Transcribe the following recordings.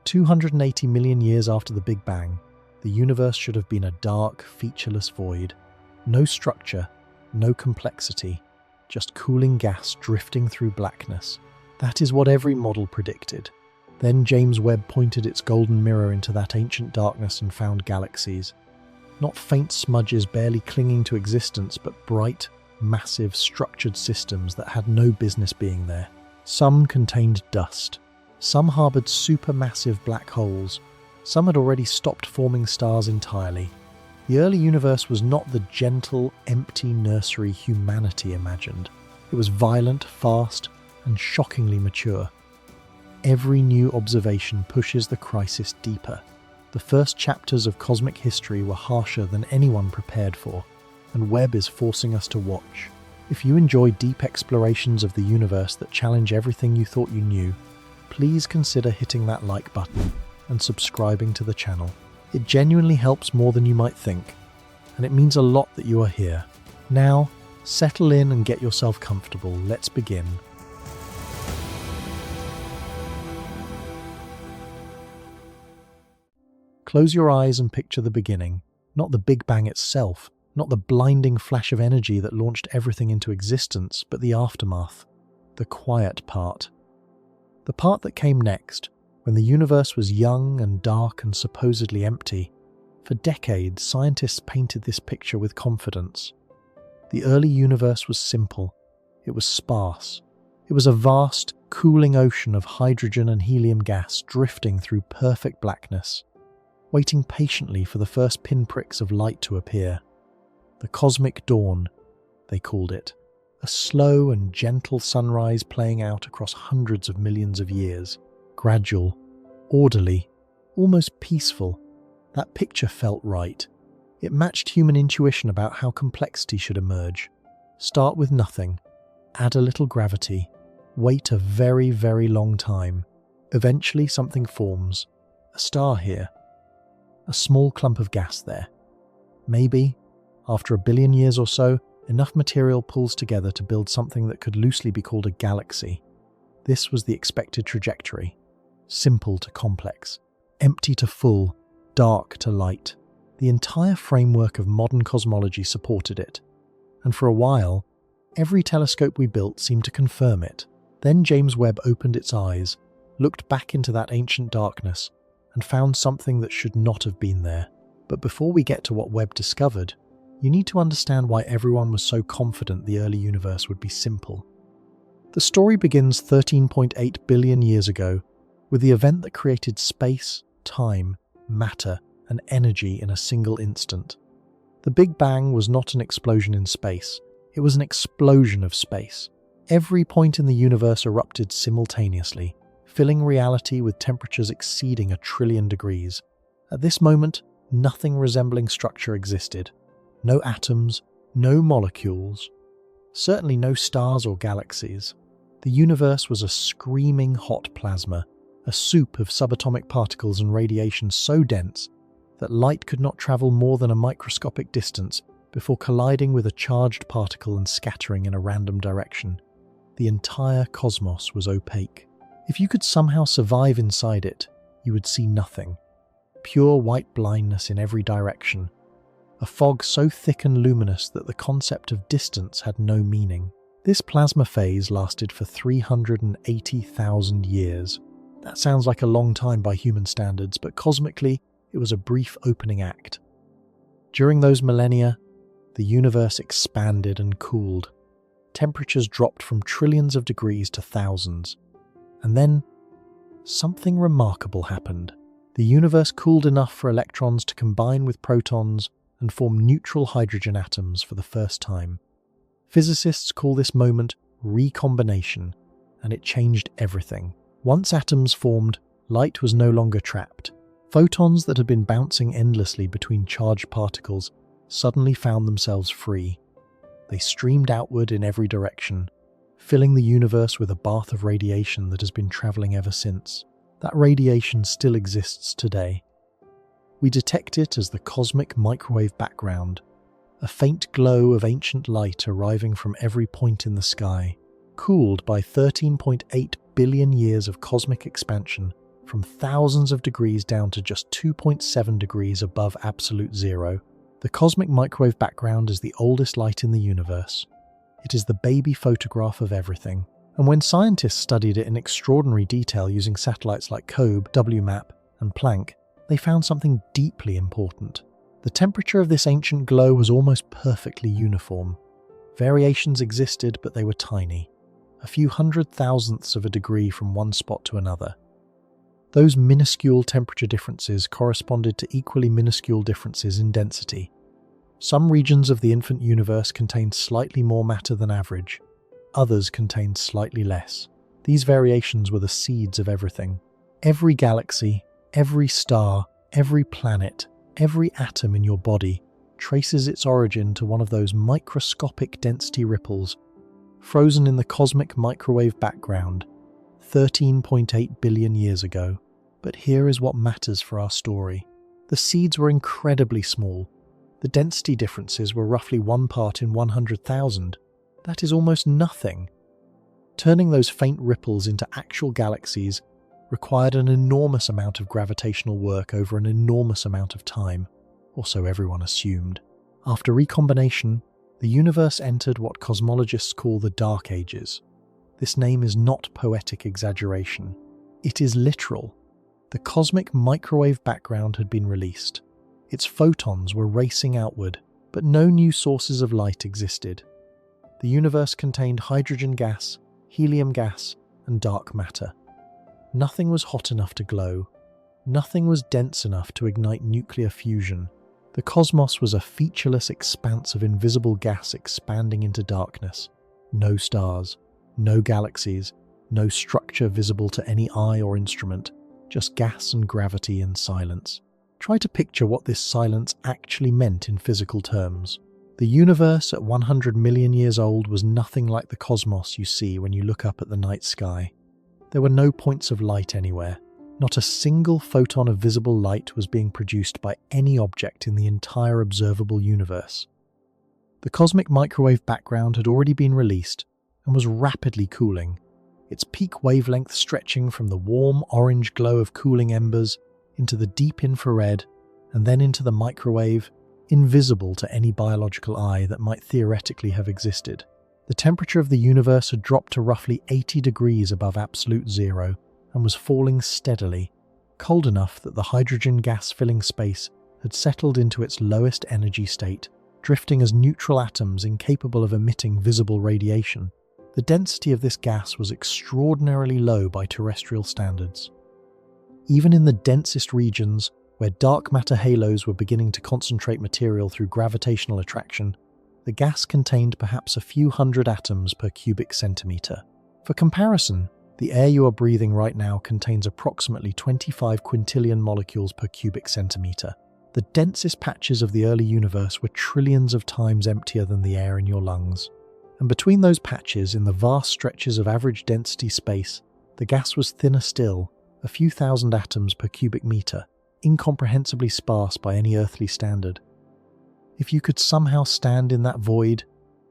280 million years after the Big Bang, the universe should have been a dark, featureless void. No structure, no complexity, just cooling gas drifting through blackness. That is what every model predicted. Then James Webb pointed its golden mirror into that ancient darkness and found galaxies. Not faint smudges barely clinging to existence, but bright, massive, structured systems that had no business being there. Some contained dust. Some harbored supermassive black holes. Some had already stopped forming stars entirely. The early universe was not the gentle, empty nursery humanity imagined. It was violent, fast, and shockingly mature. Every new observation pushes the crisis deeper. The first chapters of cosmic history were harsher than anyone prepared for, and Webb is forcing us to watch. If you enjoy deep explorations of the universe that challenge everything you thought you knew, please consider hitting that like button and subscribing to the channel. It genuinely helps more than you might think, and it means a lot that you are here. Now, settle in and get yourself comfortable. Let's begin. Close your eyes and picture the beginning, not the Big Bang itself, not the blinding flash of energy that launched everything into existence, but the aftermath, the quiet part. The part that came next, when the universe was young and dark and supposedly empty. For decades, scientists painted this picture with confidence. The early universe was simple. It was sparse. It was a vast, cooling ocean of hydrogen and helium gas drifting through perfect blackness, waiting patiently for the first pinpricks of light to appear. The cosmic dawn, they called it. A slow and gentle sunrise playing out across hundreds of millions of years. Gradual, orderly, almost peaceful. That picture felt right. It matched human intuition about how complexity should emerge. Start with nothing, add a little gravity, wait a very, very long time. Eventually something forms. A star here. A small clump of gas there. Maybe, after 1 billion years or so, enough material pulls together to build something that could loosely be called a galaxy. This was the expected trajectory. Simple to complex, empty to full, dark to light. The entire framework of modern cosmology supported it. And for a while, every telescope we built seemed to confirm it. Then James Webb opened its eyes, looked back into that ancient darkness, and found something that should not have been there. But before we get to what Webb discovered, you need to understand why everyone was so confident the early universe would be simple. The story begins 13.8 billion years ago, with the event that created space, time, matter, and energy in a single instant. The Big Bang was not an explosion in space, it was an explosion of space. Every point in the universe erupted simultaneously, filling reality with temperatures exceeding 1 trillion degrees. At this moment, nothing resembling structure existed. No atoms, no molecules, certainly no stars or galaxies. The universe was a screaming hot plasma, a soup of subatomic particles and radiation so dense that light could not travel more than a microscopic distance before colliding with a charged particle and scattering in a random direction. The entire cosmos was opaque. If you could somehow survive inside it, you would see nothing. Pure white blindness in every direction. A fog so thick and luminous that the concept of distance had no meaning. This plasma phase lasted for 380,000 years. That sounds like a long time by human standards, but cosmically, it was a brief opening act. During those millennia, the universe expanded and cooled. Temperatures dropped from trillions of degrees to thousands. And then, something remarkable happened. The universe cooled enough for electrons to combine with protons and form neutral hydrogen atoms for the first time. Physicists call this moment recombination, and it changed everything. Once atoms formed, light was no longer trapped. Photons that had been bouncing endlessly between charged particles suddenly found themselves free. They streamed outward in every direction, filling the universe with a bath of radiation that has been traveling ever since. That radiation still exists today. We detect it as the cosmic microwave background, a faint glow of ancient light arriving from every point in the sky. Cooled by 13.8 billion years of cosmic expansion, from thousands of degrees down to just 2.7 degrees above absolute zero. The cosmic microwave background is the oldest light in the universe. It is the baby photograph of everything. And when scientists studied it in extraordinary detail using satellites like COBE, WMAP, and Planck, they found something deeply important. The temperature of this ancient glow was almost perfectly uniform. Variations existed, but they were tiny, a few hundred thousandths of a degree from one spot to another. Those minuscule temperature differences corresponded to equally minuscule differences in density. Some regions of the infant universe contained slightly more matter than average. Others contained slightly less. These variations were the seeds of everything. Every galaxy, every star, every planet, every atom in your body traces its origin to one of those microscopic density ripples frozen in the cosmic microwave background 13.8 billion years ago. But here is what matters for our story. The seeds were incredibly small. The density differences were roughly 1 part in 100,000. That is almost nothing. Turning those faint ripples into actual galaxies required an enormous amount of gravitational work over an enormous amount of time, or so everyone assumed. After recombination, the universe entered what cosmologists call the Dark Ages. This name is not poetic exaggeration. It is literal. The cosmic microwave background had been released. Its photons were racing outward, but no new sources of light existed. The universe contained hydrogen gas, helium gas, and dark matter. Nothing was hot enough to glow. Nothing was dense enough to ignite nuclear fusion. The cosmos was a featureless expanse of invisible gas expanding into darkness. No stars, no galaxies, no structure visible to any eye or instrument, just gas and gravity and silence. Try to picture what this silence actually meant in physical terms. The universe at 100 million years old was nothing like the cosmos you see when you look up at the night sky. There were no points of light anywhere. Not a single photon of visible light was being produced by any object in the entire observable universe. The cosmic microwave background had already been released and was rapidly cooling, its peak wavelength stretching from the warm orange glow of cooling embers into the deep infrared and then into the microwave, invisible to any biological eye that might theoretically have existed. The temperature of the universe had dropped to roughly 80 degrees above absolute zero and was falling steadily, cold enough that the hydrogen gas filling space had settled into its lowest energy state, drifting as neutral atoms incapable of emitting visible radiation. The density of this gas was extraordinarily low by terrestrial standards. Even in the densest regions, where dark matter halos were beginning to concentrate material through gravitational attraction, the gas contained perhaps a few hundred atoms per cubic centimeter. For comparison, the air you are breathing right now contains approximately 25 quintillion molecules per cubic centimeter. The densest patches of the early universe were trillions of times emptier than the air in your lungs. And between those patches, in the vast stretches of average density space, the gas was thinner still, a few thousand atoms per cubic meter, incomprehensibly sparse by any earthly standard. If you could somehow stand in that void,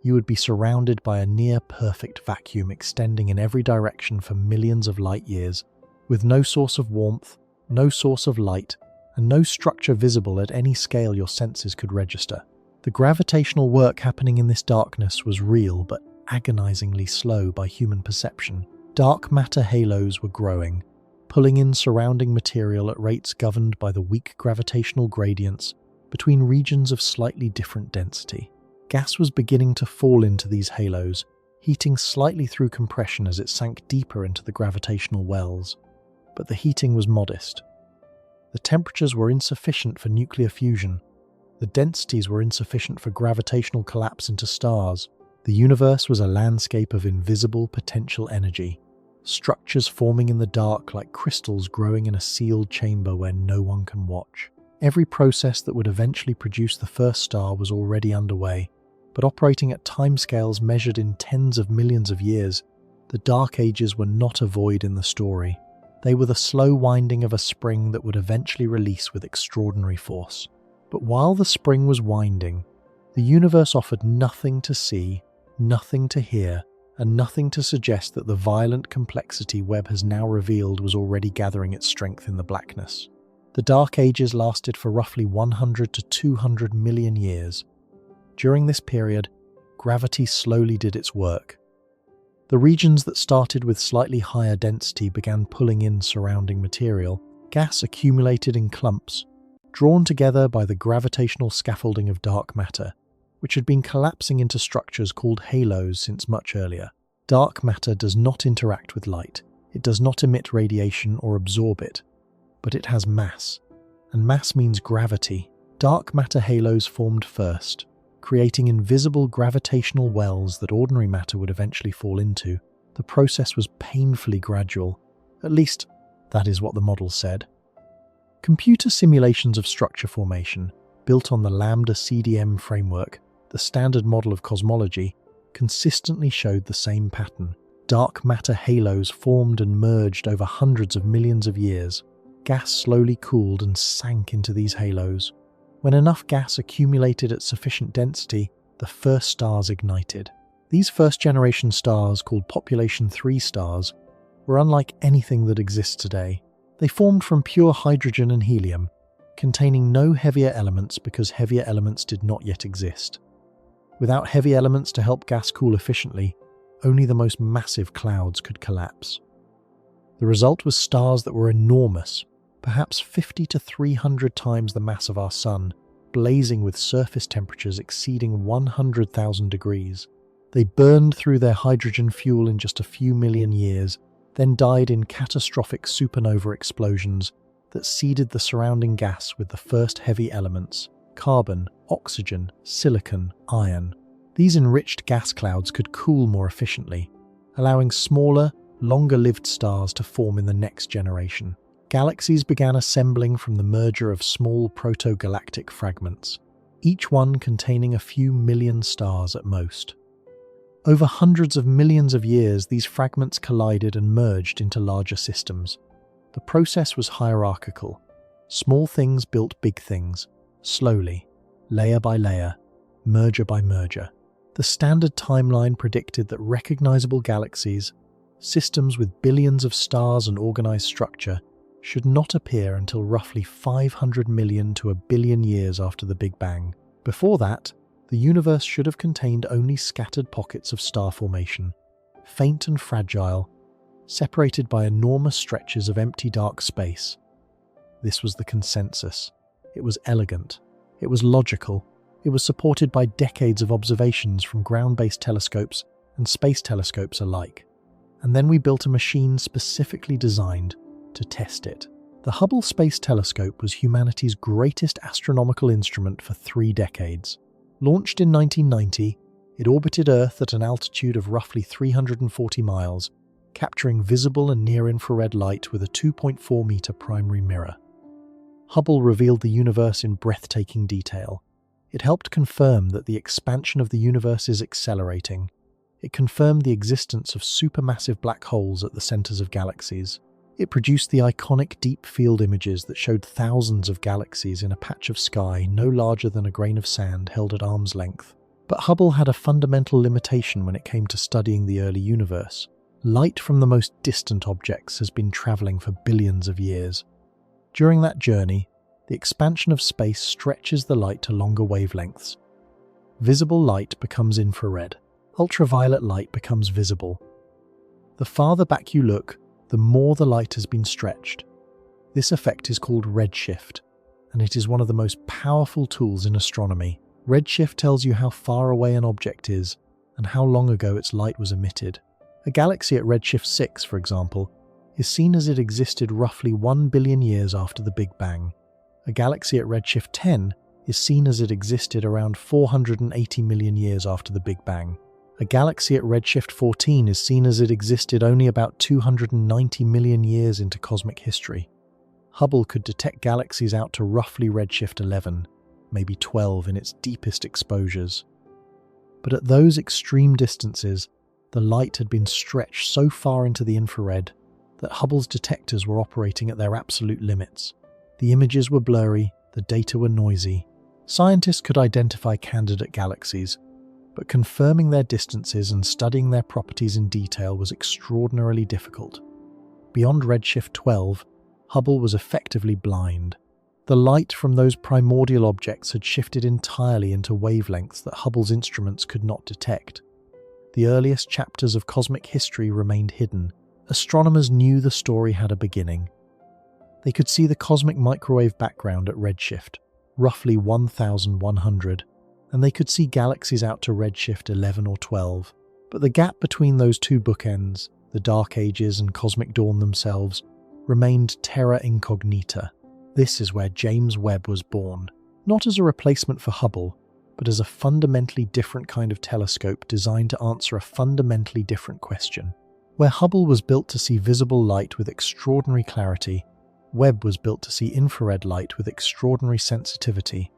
you would be surrounded by a near-perfect vacuum extending in every direction for millions of light years, with no source of warmth, no source of light, and no structure visible at any scale your senses could register. The gravitational work happening in this darkness was real but agonizingly slow by human perception. Dark matter halos were growing, pulling in surrounding material at rates governed by the weak gravitational gradients between regions of slightly different density. Gas was beginning to fall into these halos, heating slightly through compression as it sank deeper into the gravitational wells. But the heating was modest. The temperatures were insufficient for nuclear fusion. The densities were insufficient for gravitational collapse into stars. The universe was a landscape of invisible potential energy, structures forming in the dark like crystals growing in a sealed chamber where no one can watch. Every process that would eventually produce the first star was already underway, but operating at timescales measured in tens of millions of years, the Dark Ages were not a void in the story. They were the slow winding of a spring that would eventually release with extraordinary force. But while the spring was winding, the universe offered nothing to see, nothing to hear, and nothing to suggest that the violent complexity Webb has now revealed was already gathering its strength in the blackness. The Dark Ages lasted for roughly 100 to 200 million years. During this period, gravity slowly did its work. The regions that started with slightly higher density began pulling in surrounding material. Gas accumulated in clumps, drawn together by the gravitational scaffolding of dark matter, which had been collapsing into structures called halos since much earlier. Dark matter does not interact with light. It does not emit radiation or absorb it, but it has mass, and mass means gravity. Dark matter halos formed first, creating invisible gravitational wells that ordinary matter would eventually fall into. The process was painfully gradual, at least that is what the model said. Computer simulations of structure formation, built on the Lambda CDM framework, the standard model of cosmology, consistently showed the same pattern. Dark matter halos formed and merged over hundreds of millions of years. Gas slowly cooled and sank into these halos. When enough gas accumulated at sufficient density, the first stars ignited. These first-generation stars, called population 3 stars, were unlike anything that exists today. They formed from pure hydrogen and helium, containing no heavier elements because heavier elements did not yet exist. Without heavy elements to help gas cool efficiently, only the most massive clouds could collapse. The result was stars that were enormous, perhaps 50 to 300 times the mass of our Sun, blazing with surface temperatures exceeding 100,000 degrees. They burned through their hydrogen fuel in just a few million years, then died in catastrophic supernova explosions that seeded the surrounding gas with the first heavy elements: carbon, oxygen, silicon, iron. These enriched gas clouds could cool more efficiently, allowing smaller, longer-lived stars to form in the next generation. Galaxies began assembling from the merger of small proto-galactic fragments, each one containing a few million stars at most. Over hundreds of millions of years, these fragments collided and merged into larger systems. The process was hierarchical. Small things built big things, slowly, layer by layer, merger by merger. The standard timeline predicted that recognizable galaxies, systems with billions of stars and organized structure, should not appear until roughly 500 million to a billion years after the Big Bang. Before that, the universe should have contained only scattered pockets of star formation, faint and fragile, separated by enormous stretches of empty dark space. This was the consensus. It was elegant. It was logical. It was supported by decades of observations from ground-based telescopes and space telescopes alike. And then we built a machine specifically designed to test it. The Hubble Space Telescope was humanity's greatest astronomical instrument for 3 decades. Launched in 1990, it orbited Earth at an altitude of roughly 340 miles, capturing visible and near-infrared light with a 2.4-meter primary mirror. Hubble revealed the universe in breathtaking detail. It helped confirm that the expansion of the universe is accelerating. It confirmed the existence of supermassive black holes at the centers of galaxies. It produced the iconic deep field images that showed thousands of galaxies in a patch of sky no larger than a grain of sand held at arm's length. But Hubble had a fundamental limitation when it came to studying the early universe. Light from the most distant objects has been traveling for billions of years. During that journey, the expansion of space stretches the light to longer wavelengths. Visible light becomes infrared. Ultraviolet light becomes visible. The farther back you look, the more the light has been stretched. This effect is called redshift, and it is one of the most powerful tools in astronomy. Redshift tells you how far away an object is and how long ago its light was emitted. A galaxy at redshift 6, for example, is seen as it existed roughly 1 billion years after the Big Bang. A galaxy at redshift 10 is seen as it existed around 480 million years after the Big Bang. A galaxy at redshift 14 is seen as it existed only about 290 million years into cosmic history. Hubble could detect galaxies out to roughly redshift 11, maybe 12 in its deepest exposures. But at those extreme distances, the light had been stretched so far into the infrared that Hubble's detectors were operating at their absolute limits. The images were blurry, the data were noisy. Scientists could identify candidate galaxies, but confirming their distances and studying their properties in detail was extraordinarily difficult. Beyond redshift 12, Hubble was effectively blind. The light from those primordial objects had shifted entirely into wavelengths that Hubble's instruments could not detect. The earliest chapters of cosmic history remained hidden. Astronomers knew the story had a beginning. They could see the cosmic microwave background at redshift, roughly 1100, and they could see galaxies out to redshift 11 or 12. But the gap between those two bookends, the Dark Ages and cosmic dawn themselves, remained terra incognita. This is where James Webb was born, not as a replacement for Hubble, but as a fundamentally different kind of telescope designed to answer a fundamentally different question. Where Hubble was built to see visible light with extraordinary clarity, Webb was built to see infrared light with extraordinary sensitivity.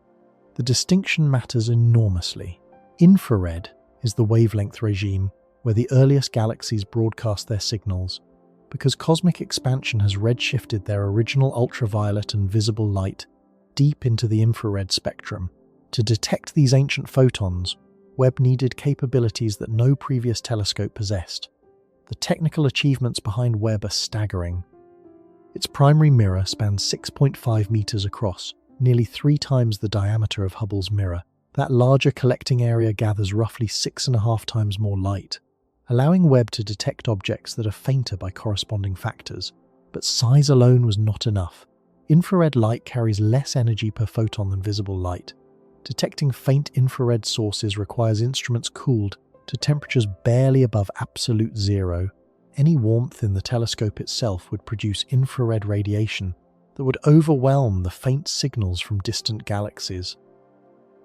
The distinction matters enormously. Infrared is the wavelength regime where the earliest galaxies broadcast their signals, because cosmic expansion has redshifted their original ultraviolet and visible light deep into the infrared spectrum. To detect these ancient photons, Webb needed capabilities that no previous telescope possessed. The technical achievements behind Webb are staggering. Its primary mirror spans 6.5 meters across, nearly 3 times the diameter of Hubble's mirror. That larger collecting area gathers roughly 6.5 times more light, allowing Webb to detect objects that are fainter by corresponding factors. But size alone was not enough. Infrared light carries less energy per photon than visible light. Detecting faint infrared sources requires instruments cooled to temperatures barely above absolute zero. Any warmth in the telescope itself would produce infrared radiation that would overwhelm the faint signals from distant galaxies.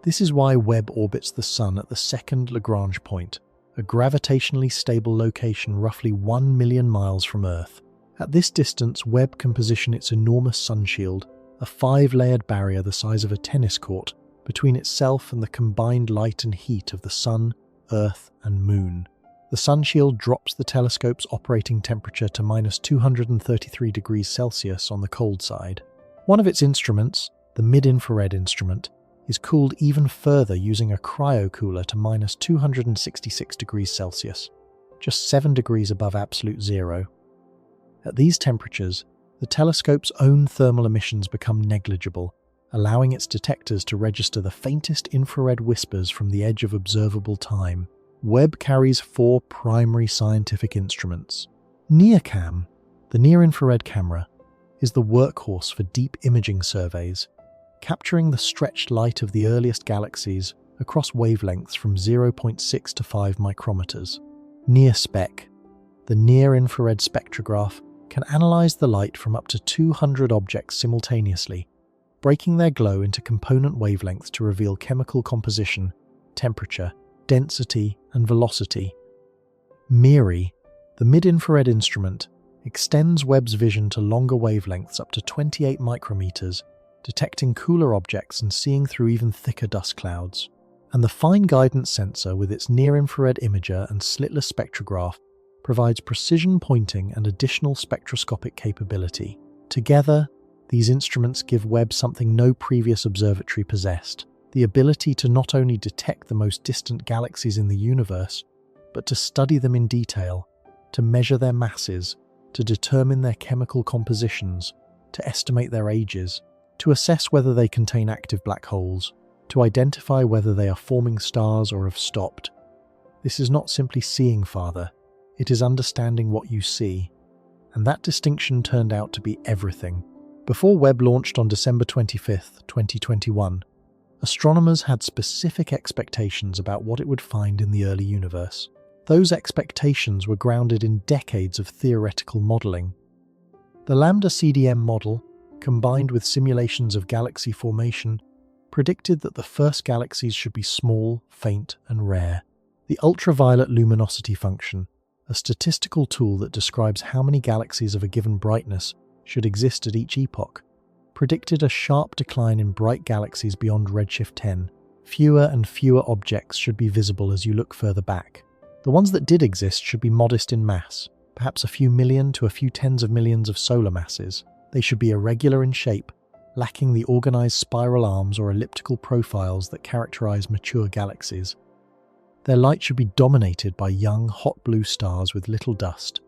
This is why Webb orbits the Sun at the second Lagrange point, a gravitationally stable location roughly 1 million miles from Earth. At this distance, Webb can position its enormous sunshield, a 5-layered barrier the size of a tennis court, between itself and the combined light and heat of the Sun, Earth, and Moon. The sunshield drops the telescope's operating temperature to minus 233 degrees Celsius on the cold side. One of its instruments, the mid-infrared instrument, is cooled even further using a cryocooler to minus 266 degrees Celsius, just 7 degrees above absolute zero. At these temperatures, the telescope's own thermal emissions become negligible, allowing its detectors to register the faintest infrared whispers from the edge of observable time. Webb carries 4 primary scientific instruments. NIRCam, the near-infrared camera, is the workhorse for deep imaging surveys, capturing the stretched light of the earliest galaxies across wavelengths from 0.6 to 5 micrometers. NIRSpec, the near-infrared spectrograph, can analyze the light from up to 200 objects simultaneously, breaking their glow into component wavelengths to reveal chemical composition, temperature, density, and velocity. MIRI, the mid-infrared instrument, extends Webb's vision to longer wavelengths up to 28 micrometers, detecting cooler objects and seeing through even thicker dust clouds. And the fine guidance sensor with its near-infrared imager and slitless spectrograph provides precision pointing and additional spectroscopic capability. Together, these instruments give Webb something no previous observatory possessed: the ability to not only detect the most distant galaxies in the universe, but to study them in detail, to measure their masses, to determine their chemical compositions, to estimate their ages, to assess whether they contain active black holes, to identify whether they are forming stars or have stopped. This is not simply seeing farther, it is understanding what you see. And that distinction turned out to be everything. Before Webb launched on December 25, 2021, astronomers had specific expectations about what it would find in the early universe. Those expectations were grounded in decades of theoretical modeling. The Lambda CDM model, combined with simulations of galaxy formation, predicted that the first galaxies should be small, faint, and rare. The ultraviolet luminosity function, a statistical tool that describes how many galaxies of a given brightness should exist at each epoch, predicted a sharp decline in bright galaxies beyond redshift 10. Fewer and fewer objects should be visible as you look further back. The ones that did exist should be modest in mass, perhaps a few million to a few tens of millions of solar masses. They should be irregular in shape, lacking the organized spiral arms or elliptical profiles that characterize mature galaxies. Their light should be dominated by young, hot blue stars with little dust,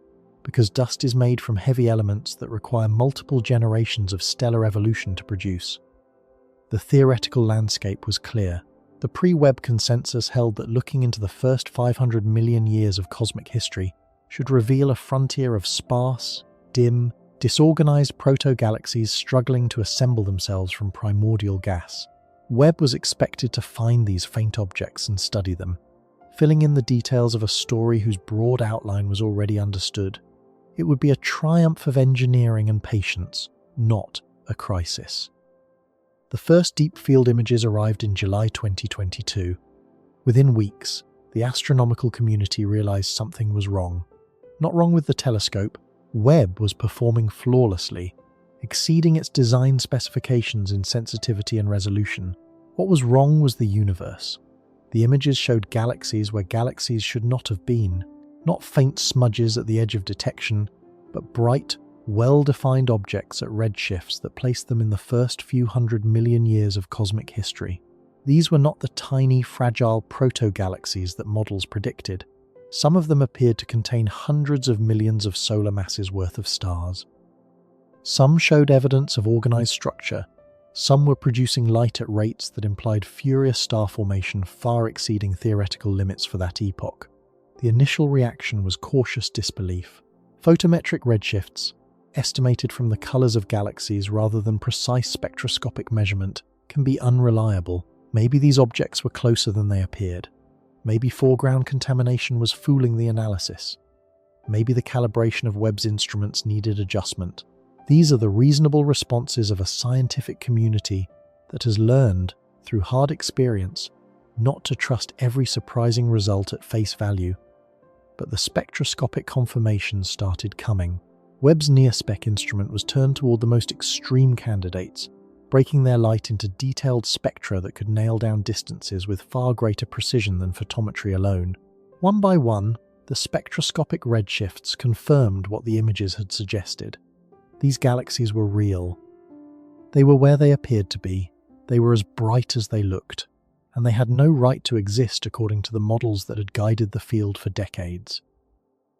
because dust is made from heavy elements that require multiple generations of stellar evolution to produce. The theoretical landscape was clear. The pre-Webb consensus held that looking into the first 500 million years of cosmic history should reveal a frontier of sparse, dim, disorganized proto-galaxies struggling to assemble themselves from primordial gas. Webb was expected to find these faint objects and study them, filling in the details of a story whose broad outline was already understood. It would be a triumph of engineering and patience, not a crisis. The first deep field images arrived in July 2022. Within weeks, the astronomical community realized something was wrong. Not wrong with the telescope, Webb was performing flawlessly, exceeding its design specifications in sensitivity and resolution. What was wrong was the universe. The images showed galaxies where galaxies should not have been, not faint smudges at the edge of detection, but bright, well-defined objects at redshifts that placed them in the first few 100 million years of cosmic history. These were not the tiny, fragile proto-galaxies that models predicted. Some of them appeared to contain hundreds of millions of solar masses worth of stars. Some showed evidence of organized structure. Some were producing light at rates that implied furious star formation far exceeding theoretical limits for that epoch. The initial reaction was cautious disbelief. Photometric redshifts, estimated from the colors of galaxies rather than precise spectroscopic measurement, can be unreliable. Maybe these objects were closer than they appeared. Maybe foreground contamination was fooling the analysis. Maybe the calibration of Webb's instruments needed adjustment. These are the reasonable responses of a scientific community that has learned, through hard experience, not to trust every surprising result at face value. But the spectroscopic confirmations started coming. Webb's NearSpec instrument was turned toward the most extreme candidates, breaking their light into detailed spectra that could nail down distances with far greater precision than photometry alone. One by one, the spectroscopic redshifts confirmed what the images had suggested. These galaxies were real. They were where they appeared to be. They were as bright as they looked, and they had no right to exist according to the models that had guided the field for decades.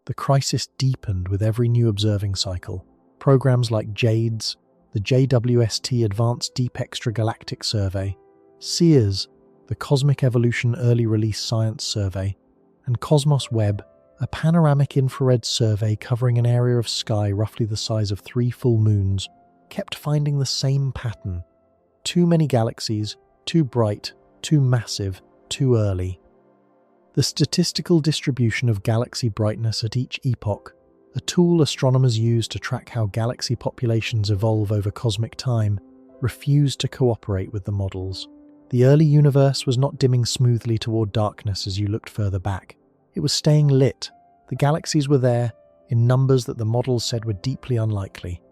The crisis deepened with every new observing cycle. Programs like JADES, the JWST Advanced Deep Extragalactic Survey, SEERS, the Cosmic Evolution Early Release Science Survey, and Cosmos Webb, a panoramic infrared survey covering an area of sky roughly the size of 3 full moons, kept finding the same pattern. Too many galaxies, too bright, too massive, too early. The statistical distribution of galaxy brightness at each epoch, a tool astronomers use to track how galaxy populations evolve over cosmic time, refused to cooperate with the models. The early universe was not dimming smoothly toward darkness as you looked further back. It was staying lit. The galaxies were there, in numbers that the models said were deeply unlikely.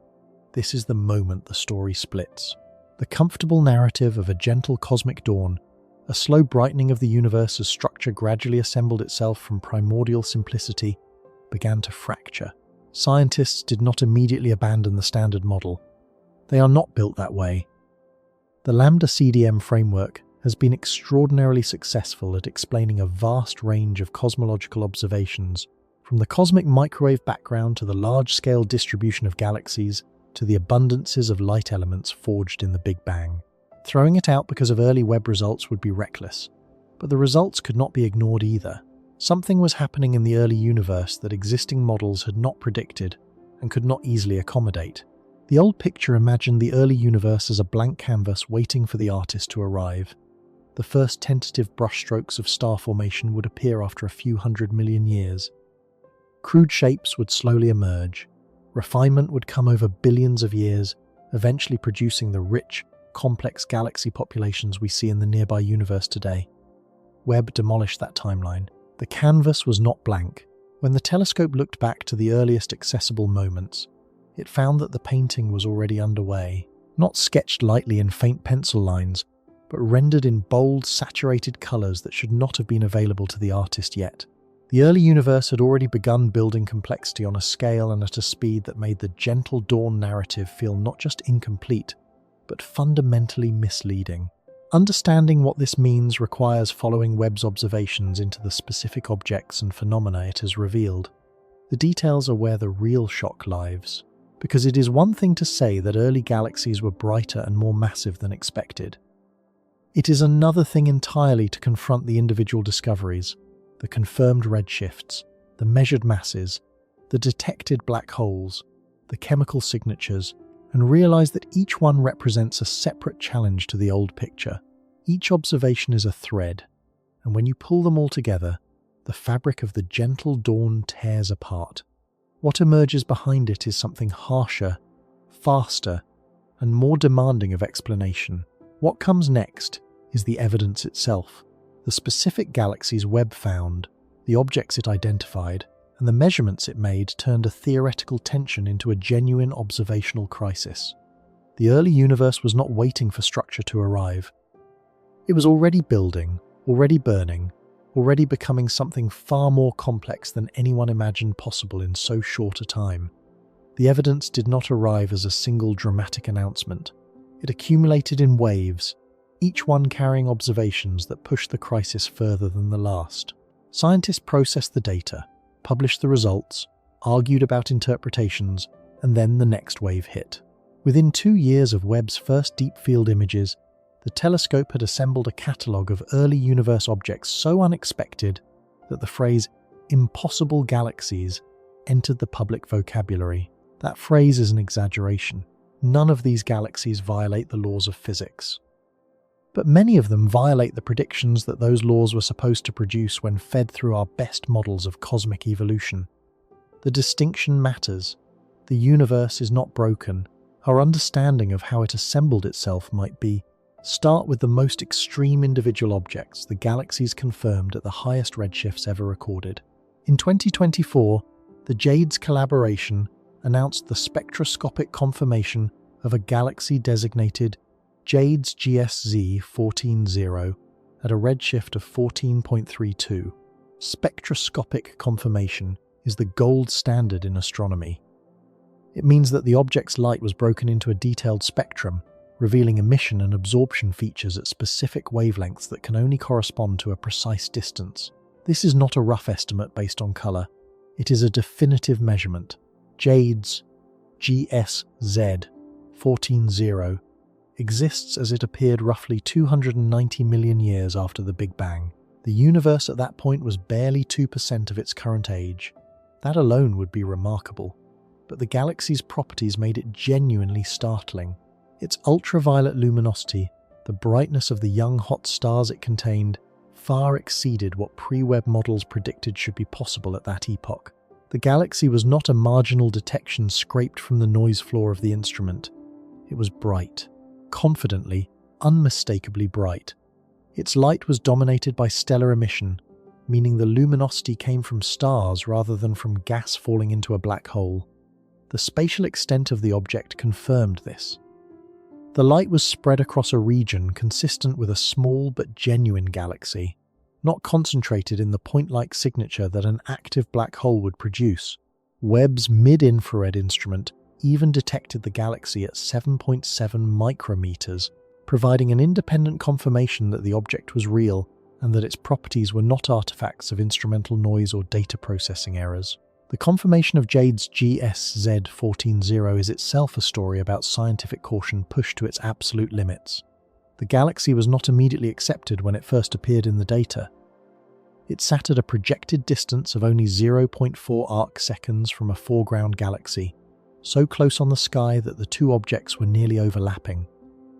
This is the moment the story splits. The comfortable narrative of a gentle cosmic dawn, a slow brightening of the universe as structure gradually assembled itself from primordial simplicity, began to fracture. Scientists did not immediately abandon the standard model. They are not built that way. The Lambda CDM framework has been extraordinarily successful at explaining a vast range of cosmological observations, from the cosmic microwave background to the large-scale distribution of galaxies to the abundances of light elements forged in the Big Bang. Throwing it out because of early Webb results would be reckless, but the results could not be ignored either. Something was happening in the early universe that existing models had not predicted and could not easily accommodate. The old picture imagined the early universe as a blank canvas waiting for the artist to arrive. The first tentative brushstrokes of star formation would appear after a few 100 million years. Crude shapes would slowly emerge. Refinement would come over billions of years, eventually producing the rich, complex galaxy populations we see in the nearby universe today. Webb demolished that timeline. The canvas was not blank. When the telescope looked back to the earliest accessible moments, it found that the painting was already underway, not sketched lightly in faint pencil lines, but rendered in bold, saturated colors that should not have been available to the artist yet. The early universe had already begun building complexity on a scale and at a speed that made the gentle dawn narrative feel not just incomplete, but fundamentally misleading. Understanding what this means requires following Webb's observations into the specific objects and phenomena it has revealed. The details are where the real shock lies, because it is one thing to say that early galaxies were brighter and more massive than expected. It is another thing entirely to confront the individual discoveries, the confirmed redshifts, the measured masses, the detected black holes, the chemical signatures, and realize that each one represents a separate challenge to the old picture. Each observation is a thread, and when you pull them all together, the fabric of the gentle dawn tears apart. What emerges behind it is something harsher, faster, and more demanding of explanation. What comes next is the evidence itself, the specific galaxies Webb found, the objects it identified, and the measurements it made turned a theoretical tension into a genuine observational crisis. The early universe was not waiting for structure to arrive. It was already building, already burning, already becoming something far more complex than anyone imagined possible in so short a time. The evidence did not arrive as a single dramatic announcement. It accumulated in waves, each one carrying observations that pushed the crisis further than the last. Scientists processed the data, published the results, argued about interpretations, and then the next wave hit. Within 2 years of Webb's first deep field images, the telescope had assembled a catalogue of early universe objects so unexpected that the phrase "impossible galaxies" entered the public vocabulary. That phrase is an exaggeration. None of these galaxies violate the laws of physics. But many of them violate the predictions that those laws were supposed to produce when fed through our best models of cosmic evolution. The distinction matters. The universe is not broken. Our understanding of how it assembled itself might be. Start with the most extreme individual objects, the galaxies confirmed at the highest redshifts ever recorded. In 2024, the JADES collaboration announced the spectroscopic confirmation of a galaxy designated JADES GSZ 14-0 at a redshift of 14.32. Spectroscopic confirmation is the gold standard in astronomy. It means that the object's light was broken into a detailed spectrum, revealing emission and absorption features at specific wavelengths that can only correspond to a precise distance. This is not a rough estimate based on colour. It is a definitive measurement. JADES GSZ 14-0 exists as it appeared roughly 290 million years after the Big Bang. The universe at that point was barely 2% of its current age. That alone would be remarkable. But the galaxy's properties made it genuinely startling. Its ultraviolet luminosity, the brightness of the young hot stars it contained, far exceeded what pre-Webb models predicted should be possible at that epoch. The galaxy was not a marginal detection scraped from the noise floor of the instrument. It was bright, confidently, unmistakably bright. Its light was dominated by stellar emission, meaning the luminosity came from stars rather than from gas falling into a black hole. The spatial extent of the object confirmed this. The light was spread across a region consistent with a small but genuine galaxy, not concentrated in the point-like signature that an active black hole would produce. Webb's mid-infrared instrument even detected the galaxy at 7.7 micrometers, providing an independent confirmation that the object was real and that its properties were not artifacts of instrumental noise or data processing errors. The confirmation of JADES GSZ 14-0 is itself a story about scientific caution pushed to its absolute limits. The galaxy was not immediately accepted when it first appeared in the data. It sat at a projected distance of only 0.4 arc-seconds from a foreground galaxy, so close on the sky that the two objects were nearly overlapping.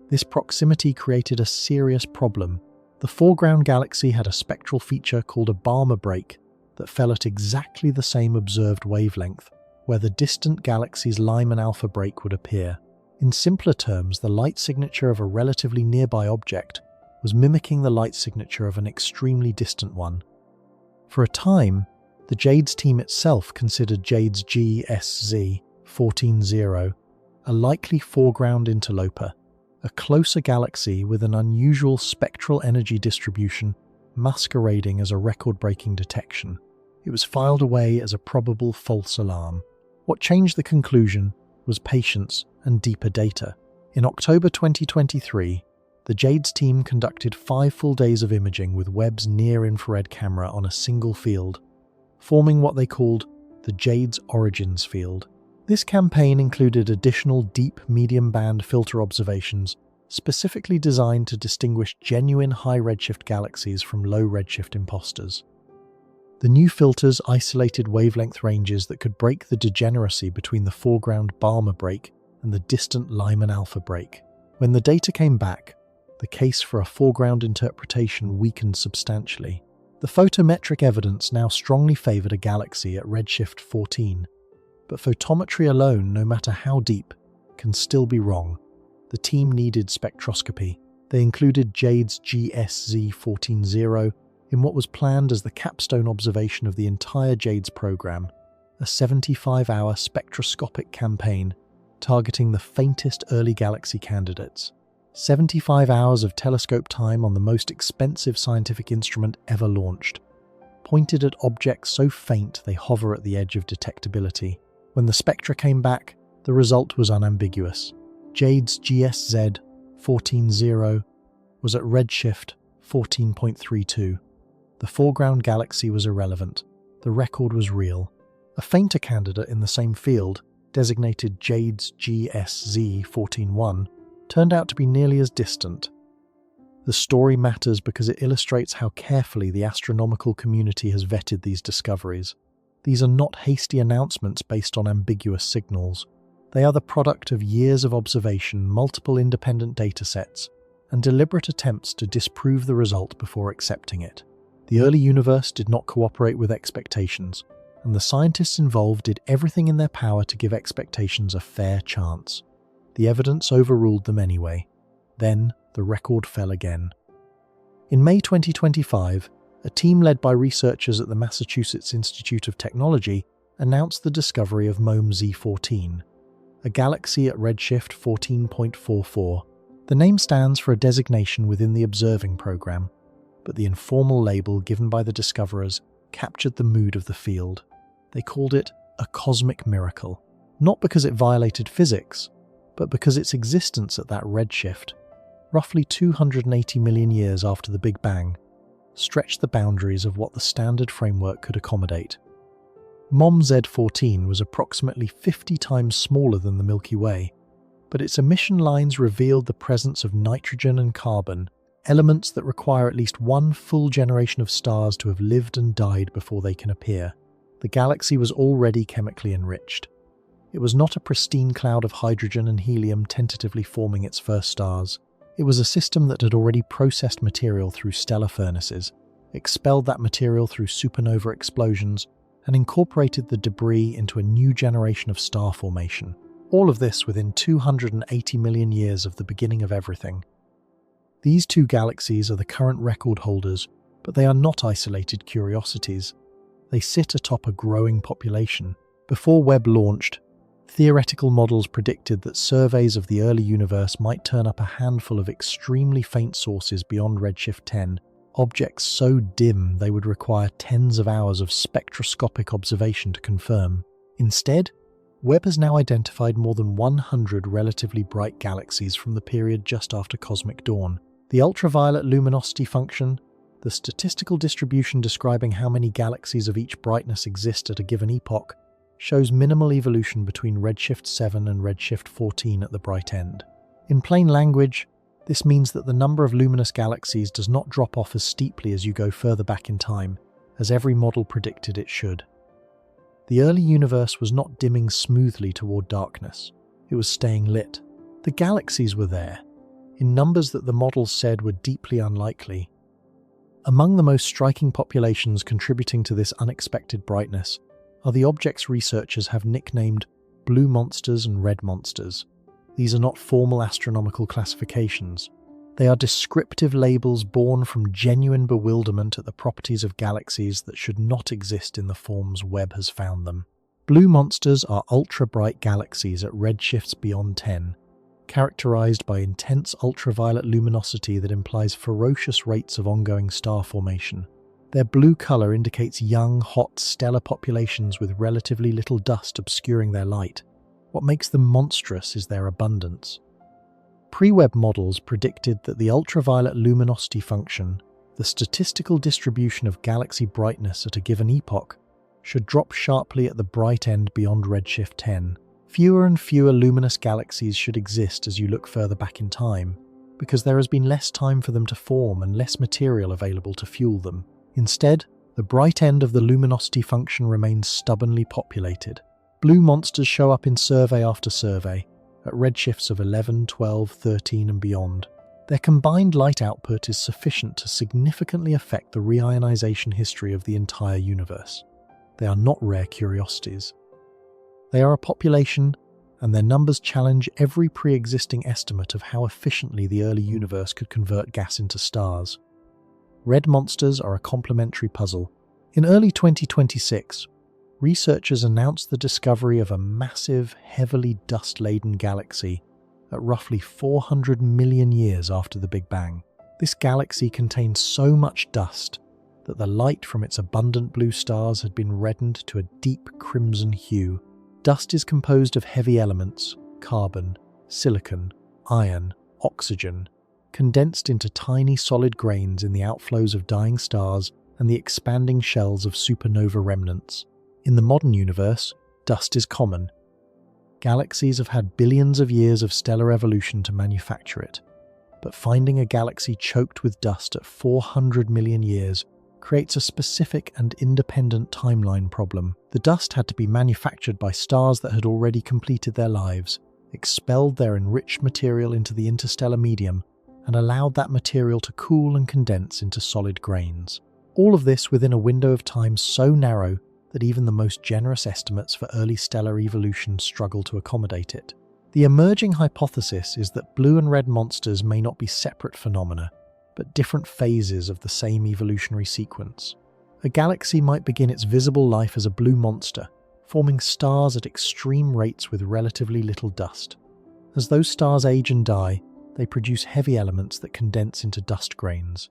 This proximity created a serious problem. The foreground galaxy had a spectral feature called a Balmer break that fell at exactly the same observed wavelength, where the distant galaxy's Lyman alpha break would appear. In simpler terms, the light signature of a relatively nearby object was mimicking the light signature of an extremely distant one. For a time, the JADES team itself considered JADES GSZ 14-0 a likely foreground interloper, a closer galaxy with an unusual spectral energy distribution masquerading as a record-breaking detection. It was filed away as a probable false alarm. What changed the conclusion was patience and deeper data. In October 2023, The JADES team conducted 5 full days of imaging with Webb's near-infrared camera on a single field, forming what they called the JADES Origins field. This campaign included additional deep medium-band filter observations specifically designed to distinguish genuine high-redshift galaxies from low-redshift imposters. The new filters isolated wavelength ranges that could break the degeneracy between the foreground Balmer break and the distant Lyman alpha break. When the data came back, the case for a foreground interpretation weakened substantially. The photometric evidence now strongly favoured a galaxy at redshift 14, but photometry alone, no matter how deep, can still be wrong. The team needed spectroscopy. They included JADES GSZ 14-0 in what was planned as the capstone observation of the entire JADES program, a 75-hour spectroscopic campaign targeting the faintest early galaxy candidates. 75 hours of telescope time on the most expensive scientific instrument ever launched, pointed at objects so faint they hover at the edge of detectability. When the spectra came back, the result was unambiguous. JADES GSZ 14-0 was at redshift 14.32. The foreground galaxy was irrelevant. The record was real. A fainter candidate in the same field, designated JADES GSZ 14-1, turned out to be nearly as distant. The story matters because it illustrates how carefully the astronomical community has vetted these discoveries. These are not hasty announcements based on ambiguous signals. They are the product of years of observation, multiple independent datasets, and deliberate attempts to disprove the result before accepting it. The early universe did not cooperate with expectations, and the scientists involved did everything in their power to give expectations a fair chance. The evidence overruled them anyway. Then, the record fell again. In May 2025, a team led by researchers at the Massachusetts Institute of Technology announced the discovery of MOME Z14, a galaxy at redshift 14.44. The name stands for a designation within the observing program, but the informal label given by the discoverers captured the mood of the field. They called it a cosmic miracle, not because it violated physics, but because its existence at that redshift, roughly 280 million years after the Big Bang, stretched the boundaries of what the standard framework could accommodate. MOME Z14 was approximately 50 times smaller than the Milky Way, but its emission lines revealed the presence of nitrogen and carbon, elements that require at least one full generation of stars to have lived and died before they can appear. The galaxy was already chemically enriched. It was not a pristine cloud of hydrogen and helium tentatively forming its first stars. It was a system that had already processed material through stellar furnaces, expelled that material through supernova explosions, and incorporated the debris into a new generation of star formation. All of this within 280 million years of the beginning of everything. These two galaxies are the current record holders, but they are not isolated curiosities. They sit atop a growing population. Before Webb launched, theoretical models predicted that surveys of the early universe might turn up a handful of extremely faint sources beyond redshift 10, objects so dim they would require tens of hours of spectroscopic observation to confirm. Instead, Webb has now identified more than 100 relatively bright galaxies from the period just after cosmic dawn. The ultraviolet luminosity function, the statistical distribution describing how many galaxies of each brightness exist at a given epoch, shows minimal evolution between redshift 7 and redshift 14 at the bright end. In plain language, this means that the number of luminous galaxies does not drop off as steeply as you go further back in time, as every model predicted it should. The early universe was not dimming smoothly toward darkness. It was staying lit. The galaxies were there, in numbers that the models said were deeply unlikely. Among the most striking populations contributing to this unexpected brightness are the objects researchers have nicknamed blue monsters and red monsters. These are not formal astronomical classifications. They are descriptive labels born from genuine bewilderment at the properties of galaxies that should not exist in the forms Webb has found them. Blue monsters are ultra-bright galaxies at redshifts beyond 10, characterized by intense ultraviolet luminosity that implies ferocious rates of ongoing star formation. Their blue color indicates young, hot stellar populations with relatively little dust obscuring their light. What makes them monstrous is their abundance. Pre-Webb models predicted that the ultraviolet luminosity function, the statistical distribution of galaxy brightness at a given epoch, should drop sharply at the bright end beyond redshift 10. Fewer and fewer luminous galaxies should exist as you look further back in time, because there has been less time for them to form and less material available to fuel them. Instead, the bright end of the luminosity function remains stubbornly populated. Blue monsters show up in survey after survey, at redshifts of 11, 12, 13 and beyond. Their combined light output is sufficient to significantly affect the reionization history of the entire universe. They are not rare curiosities. They are a population, and their numbers challenge every pre-existing estimate of how efficiently the early universe could convert gas into stars. Red monsters are a complementary puzzle. In early 2026, researchers announced the discovery of a massive, heavily dust-laden galaxy at roughly 400 million years after the Big Bang. This galaxy contained so much dust that the light from its abundant blue stars had been reddened to a deep crimson hue. Dust is composed of heavy elements, carbon, silicon, iron, oxygen, condensed into tiny solid grains in the outflows of dying stars and the expanding shells of supernova remnants. In the modern universe, dust is common. Galaxies have had billions of years of stellar evolution to manufacture it, but finding a galaxy choked with dust at 400 million years creates a specific and independent timeline problem. The dust had to be manufactured by stars that had already completed their lives, expelled their enriched material into the interstellar medium, and allowed that material to cool and condense into solid grains. All of this within a window of time so narrow that even the most generous estimates for early stellar evolution struggle to accommodate it. The emerging hypothesis is that blue and red monsters may not be separate phenomena, but different phases of the same evolutionary sequence. A galaxy might begin its visible life as a blue monster, forming stars at extreme rates with relatively little dust. As those stars age and die, they produce heavy elements that condense into dust grains.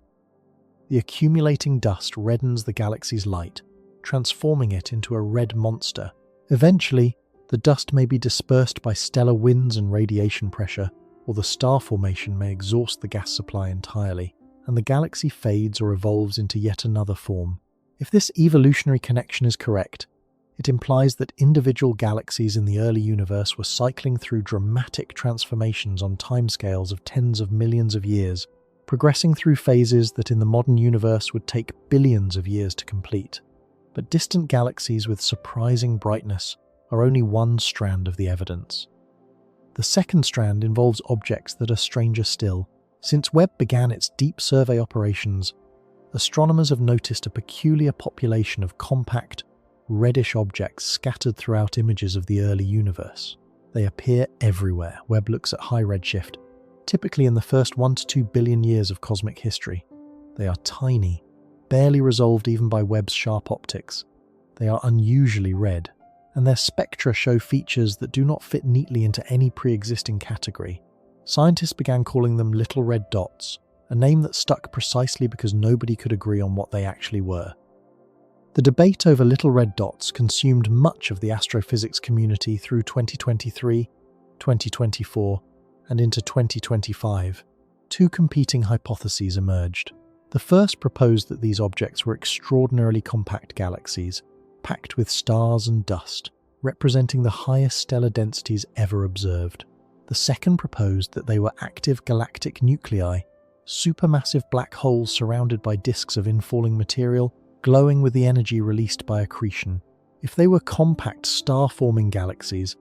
The accumulating dust reddens the galaxy's light, transforming it into a red monster. Eventually, the dust may be dispersed by stellar winds and radiation pressure, or the star formation may exhaust the gas supply entirely, and the galaxy fades or evolves into yet another form. If this evolutionary connection is correct, it implies that individual galaxies in the early universe were cycling through dramatic transformations on timescales of tens of millions of years, progressing through phases that in the modern universe would take billions of years to complete. But distant galaxies with surprising brightness are only one strand of the evidence. The second strand involves objects that are stranger still. Since Webb began its deep survey operations, astronomers have noticed a peculiar population of compact, reddish objects scattered throughout images of the early universe. They appear everywhere Webb looks at high redshift, typically in the first 1 to 2 billion years of cosmic history. They are tiny, barely resolved even by Webb's sharp optics. They are unusually red, and their spectra show features that do not fit neatly into any pre-existing category. Scientists began calling them little red dots, a name that stuck precisely because nobody could agree on what they actually were. The debate over little red dots consumed much of the astrophysics community through 2023, 2024, and into 2025. Two competing hypotheses emerged. The first proposed that these objects were extraordinarily compact galaxies, packed with stars and dust, representing the highest stellar densities ever observed. The second proposed that they were active galactic nuclei, supermassive black holes surrounded by disks of infalling material, glowing with the energy released by accretion. If they were compact star-forming galaxies,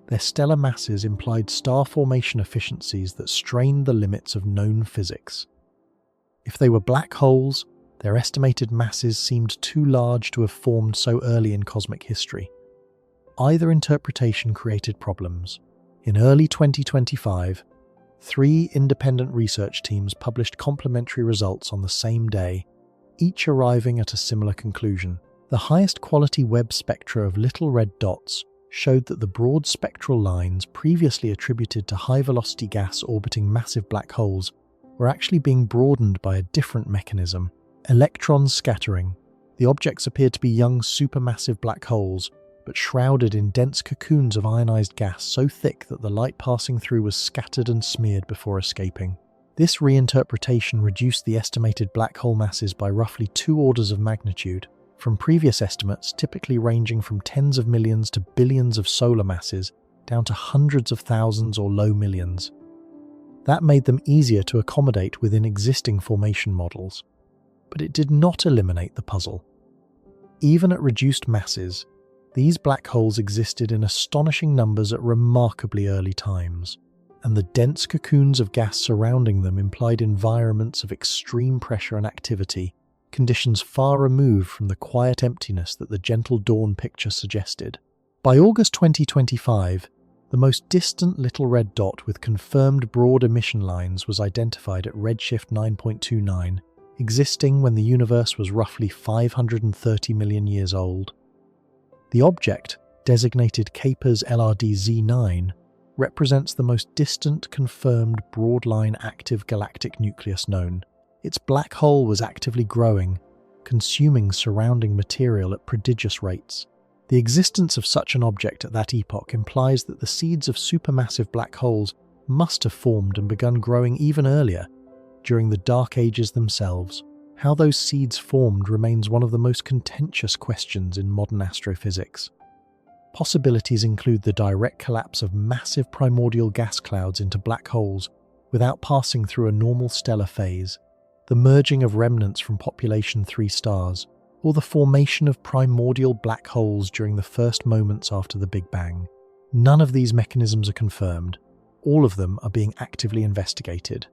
their stellar masses implied star formation efficiencies that strained the limits of known physics. If they were black holes, their estimated masses seemed too large to have formed so early in cosmic history. Either interpretation created problems. In early 2025, 3 independent research teams published complementary results on the same day, each arriving at a similar conclusion. The highest quality Webb spectra of little red dots showed that the broad spectral lines previously attributed to high-velocity gas orbiting massive black holes were actually being broadened by a different mechanism: electron scattering. The objects appeared to be young supermassive black holes, but shrouded in dense cocoons of ionized gas so thick that the light passing through was scattered and smeared before escaping. This reinterpretation reduced the estimated black hole masses by roughly 2 orders of magnitude, from previous estimates typically ranging from tens of millions to billions of solar masses down to hundreds of thousands or low millions. That made them easier to accommodate within existing formation models, but it did not eliminate the puzzle. Even at reduced masses, these black holes existed in astonishing numbers at remarkably early times, and the dense cocoons of gas surrounding them implied environments of extreme pressure and activity, conditions far removed from the quiet emptiness that the gentle dawn picture suggested. By August 2025, the most distant little red dot with confirmed broad emission lines was identified at redshift 9.29, existing when the universe was roughly 530 million years old. The object, designated Kuiper's LRD Z9, represents the most distant confirmed broadline active galactic nucleus known. Its black hole was actively growing, consuming surrounding material at prodigious rates. The existence of such an object at that epoch implies that the seeds of supermassive black holes must have formed and begun growing even earlier, during the dark ages themselves. How those seeds formed remains one of the most contentious questions in modern astrophysics. Possibilities include the direct collapse of massive primordial gas clouds into black holes without passing through a normal stellar phase, the merging of remnants from population 3 stars, or the formation of primordial black holes during the first moments after the Big Bang. None of these mechanisms are confirmed. All of them are being actively investigated.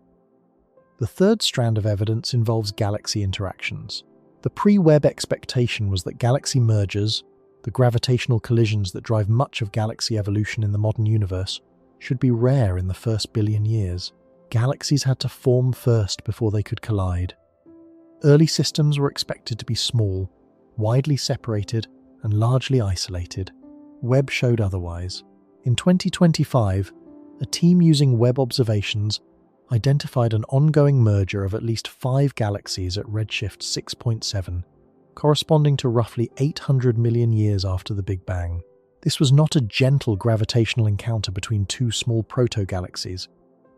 The third strand of evidence involves galaxy interactions. The pre-Webb expectation was that galaxy mergers, the gravitational collisions that drive much of galaxy evolution in the modern universe, should be rare in the first billion years. Galaxies had to form first before they could collide. Early systems were expected to be small, widely separated, and largely isolated. Webb showed otherwise. In 2025, a team using Webb observations identified an ongoing merger of at least 5 galaxies at redshift 6.7, corresponding to roughly 800 million years after the Big Bang. This was not a gentle gravitational encounter between 2 small proto-galaxies.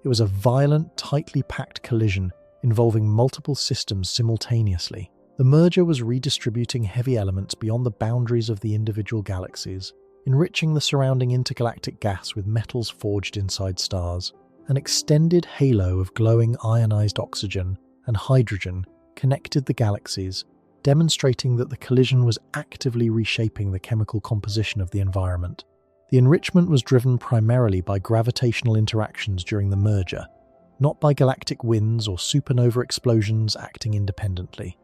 It was a violent, tightly packed collision involving multiple systems simultaneously. The merger was redistributing heavy elements beyond the boundaries of the individual galaxies, enriching the surrounding intergalactic gas with metals forged inside stars. An extended halo of glowing ionized oxygen and hydrogen connected the galaxies, demonstrating that the collision was actively reshaping the chemical composition of the environment. The enrichment was driven primarily by gravitational interactions during the merger, not by galactic winds or supernova explosions acting independently.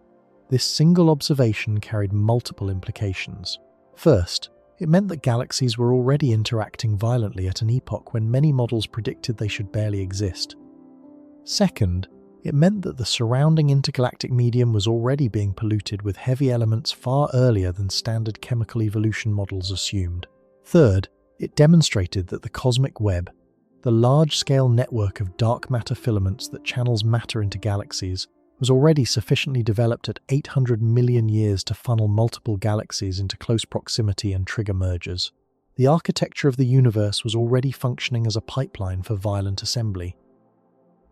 This single observation carried multiple implications. First, it meant that galaxies were already interacting violently at an epoch when many models predicted they should barely exist. Second, it meant that the surrounding intergalactic medium was already being polluted with heavy elements far earlier than standard chemical evolution models assumed. Third, it demonstrated that the cosmic web, the large-scale network of dark matter filaments that channels matter into galaxies, was already sufficiently developed at 800 million years to funnel multiple galaxies into close proximity and trigger mergers. The architecture of the universe was already functioning as a pipeline for violent assembly.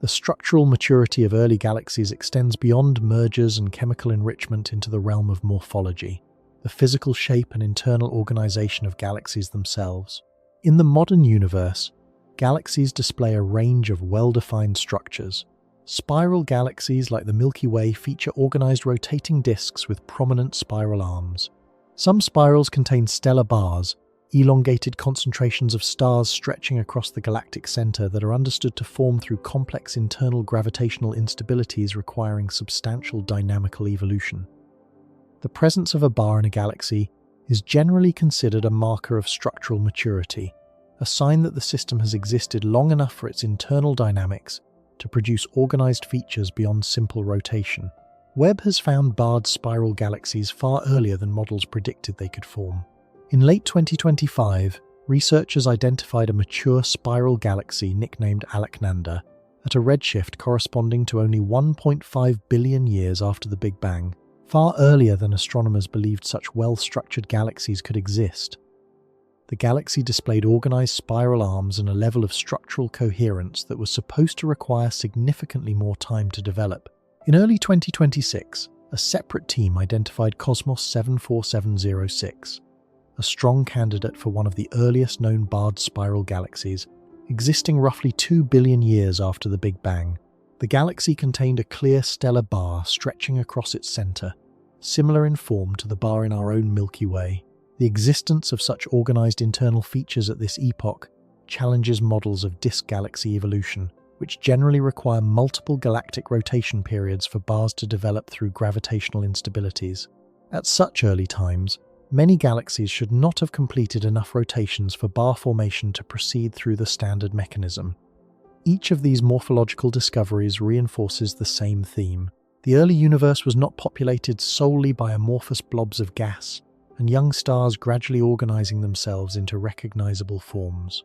The structural maturity of early galaxies extends beyond mergers and chemical enrichment into the realm of morphology, the physical shape and internal organization of galaxies themselves. In the modern universe, galaxies display a range of well-defined structures. Spiral galaxies like the Milky Way feature organized rotating disks with prominent spiral arms. Some spirals contain stellar bars, elongated concentrations of stars stretching across the galactic center that are understood to form through complex internal gravitational instabilities requiring substantial dynamical evolution. The presence of a bar in a galaxy is generally considered a marker of structural maturity, a sign that the system has existed long enough for its internal dynamics to produce organized features beyond simple rotation. Webb has found barred spiral galaxies far earlier than models predicted they could form. In late 2025, researchers identified a mature spiral galaxy nicknamed Alaknanda at a redshift corresponding to only 1.5 billion years after the Big Bang, far earlier than astronomers believed such well-structured galaxies could exist. the galaxy displayed organized spiral arms and a level of structural coherence that was supposed to require significantly more time to develop. In early 2026, a separate team identified Cosmos 74706, a strong candidate for one of the earliest known barred spiral galaxies, existing roughly 2 billion years after the Big Bang. The galaxy contained a clear stellar bar stretching across its center, similar in form to the bar in our own Milky Way. The existence of such organized internal features at this epoch challenges models of disk galaxy evolution, which generally require multiple galactic rotation periods for bars to develop through gravitational instabilities. At such early times, many galaxies should not have completed enough rotations for bar formation to proceed through the standard mechanism. Each of these morphological discoveries reinforces the same theme. The early universe was not populated solely by amorphous blobs of gas, and young stars gradually organizing themselves into recognizable forms.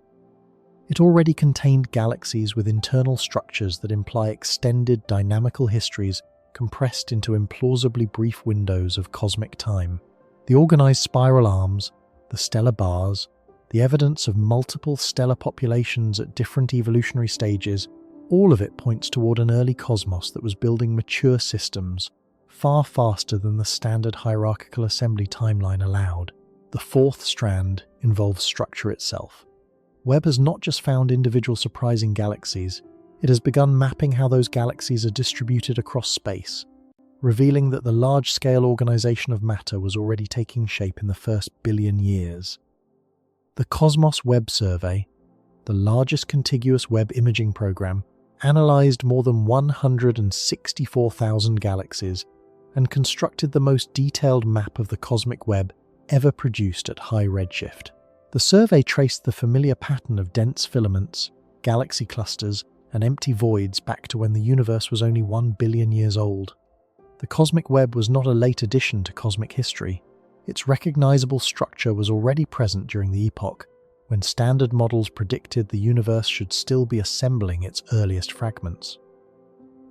It already contained galaxies with internal structures that imply extended dynamical histories compressed into implausibly brief windows of cosmic time. The organized spiral arms, the stellar bars, the evidence of multiple stellar populations at different evolutionary stages, all of it points toward an early cosmos that was building mature systems far faster than the standard hierarchical assembly timeline allowed. The fourth strand involves structure itself. Webb has not just found individual surprising galaxies, it has begun mapping how those galaxies are distributed across space, revealing that the large-scale organization of matter was already taking shape in the first billion years. The Cosmos Webb Survey, the largest contiguous Webb imaging program, analyzed more than 164,000 galaxies and constructed the most detailed map of the cosmic web ever produced at high redshift. The survey traced the familiar pattern of dense filaments, galaxy clusters, and empty voids back to when the universe was only 1 billion years old. The cosmic web was not a late addition to cosmic history. Its recognizable structure was already present during the epoch, when standard models predicted the universe should still be assembling its earliest fragments.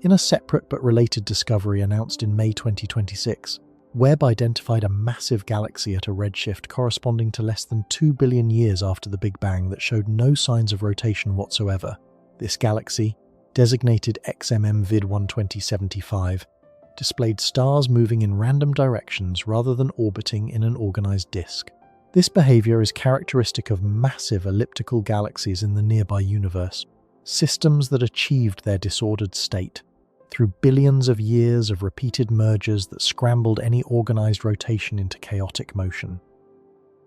In a separate but related discovery announced in May 2026, Webb identified a massive galaxy at a redshift corresponding to less than 2 billion years after the Big Bang that showed no signs of rotation whatsoever. This galaxy, designated XMM-Vid 12075, displayed stars moving in random directions rather than orbiting in an organized disk. This behavior is characteristic of massive elliptical galaxies in the nearby universe, systems that achieved their disordered state through billions of years of repeated mergers that scrambled any organized rotation into chaotic motion.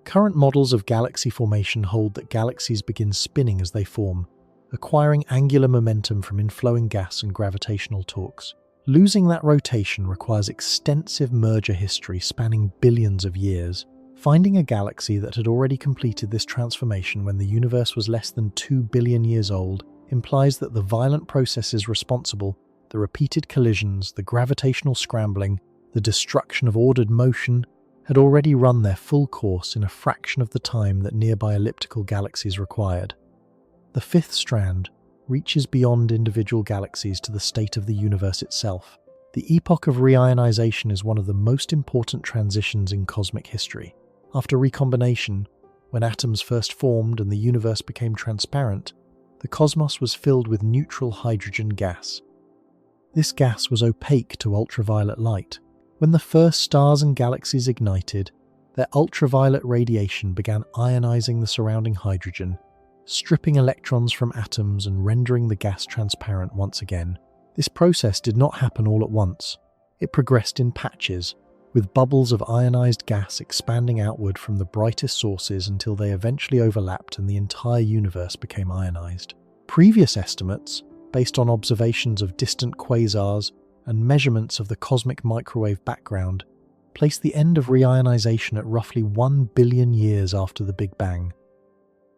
Current models of galaxy formation hold that galaxies begin spinning as they form, acquiring angular momentum from inflowing gas and gravitational torques. Losing that rotation requires extensive merger history spanning billions of years. Finding a galaxy that had already completed this transformation when the universe was less than 2 billion years old implies that the violent processes responsible, the repeated collisions, the gravitational scrambling, the destruction of ordered motion, had already run their full course in a fraction of the time that nearby elliptical galaxies required. The fifth strand reaches beyond individual galaxies to the state of the universe itself. The epoch of reionization is one of the most important transitions in cosmic history. After recombination, when atoms first formed and the universe became transparent, the cosmos was filled with neutral hydrogen gas. This gas was opaque to ultraviolet light. When the first stars and galaxies ignited, their ultraviolet radiation began ionizing the surrounding hydrogen, stripping electrons from atoms and rendering the gas transparent once again. This process did not happen all at once. It progressed in patches, with bubbles of ionized gas expanding outward from the brightest sources until they eventually overlapped and the entire universe became ionized. Previous estimates, based on observations of distant quasars and measurements of the cosmic microwave background, place the end of reionization at roughly 1 billion years after the Big Bang.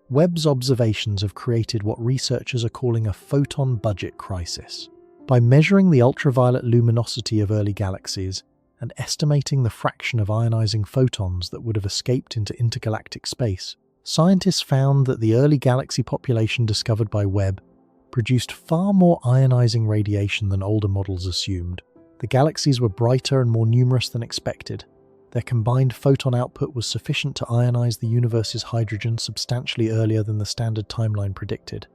Webb's observations have created what researchers are calling a photon budget crisis. By measuring the ultraviolet luminosity of early galaxies and estimating the fraction of ionizing photons that would have escaped into intergalactic space, scientists found that the early galaxy population discovered by Webb produced far more ionizing radiation than older models assumed. The galaxies were brighter and more numerous than expected, Their combined photon output was sufficient to ionize the universe's hydrogen substantially earlier than the standard timeline predicted.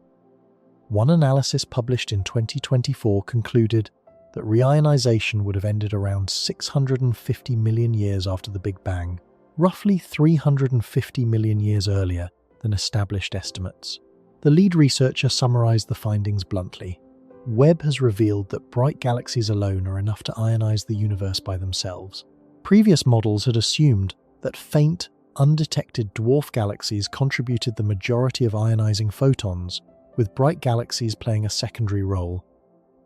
One analysis published in 2024 concluded that reionization would have ended around 650 million years after the Big Bang, roughly 350 million years earlier than established estimates. The lead researcher summarized the findings bluntly. Webb has revealed that bright galaxies alone are enough to ionize the universe by themselves. Previous models had assumed that faint, undetected dwarf galaxies contributed the majority of ionizing photons, with bright galaxies playing a secondary role.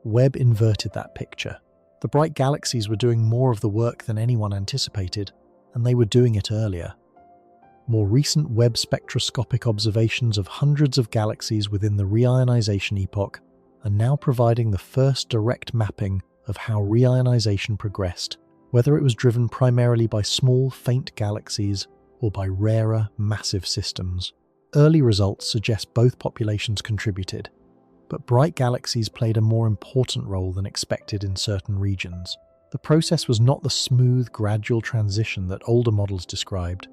Webb inverted that picture. The bright galaxies were doing more of the work than anyone anticipated, and they were doing it earlier. More recent Webb spectroscopic observations of hundreds of galaxies within the reionization epoch are now providing the first direct mapping of how reionization progressed, whether it was driven primarily by small, faint galaxies or by rarer, massive systems. Early results suggest both populations contributed, but bright galaxies played a more important role than expected in certain regions. The process was not the smooth, gradual transition that older models described.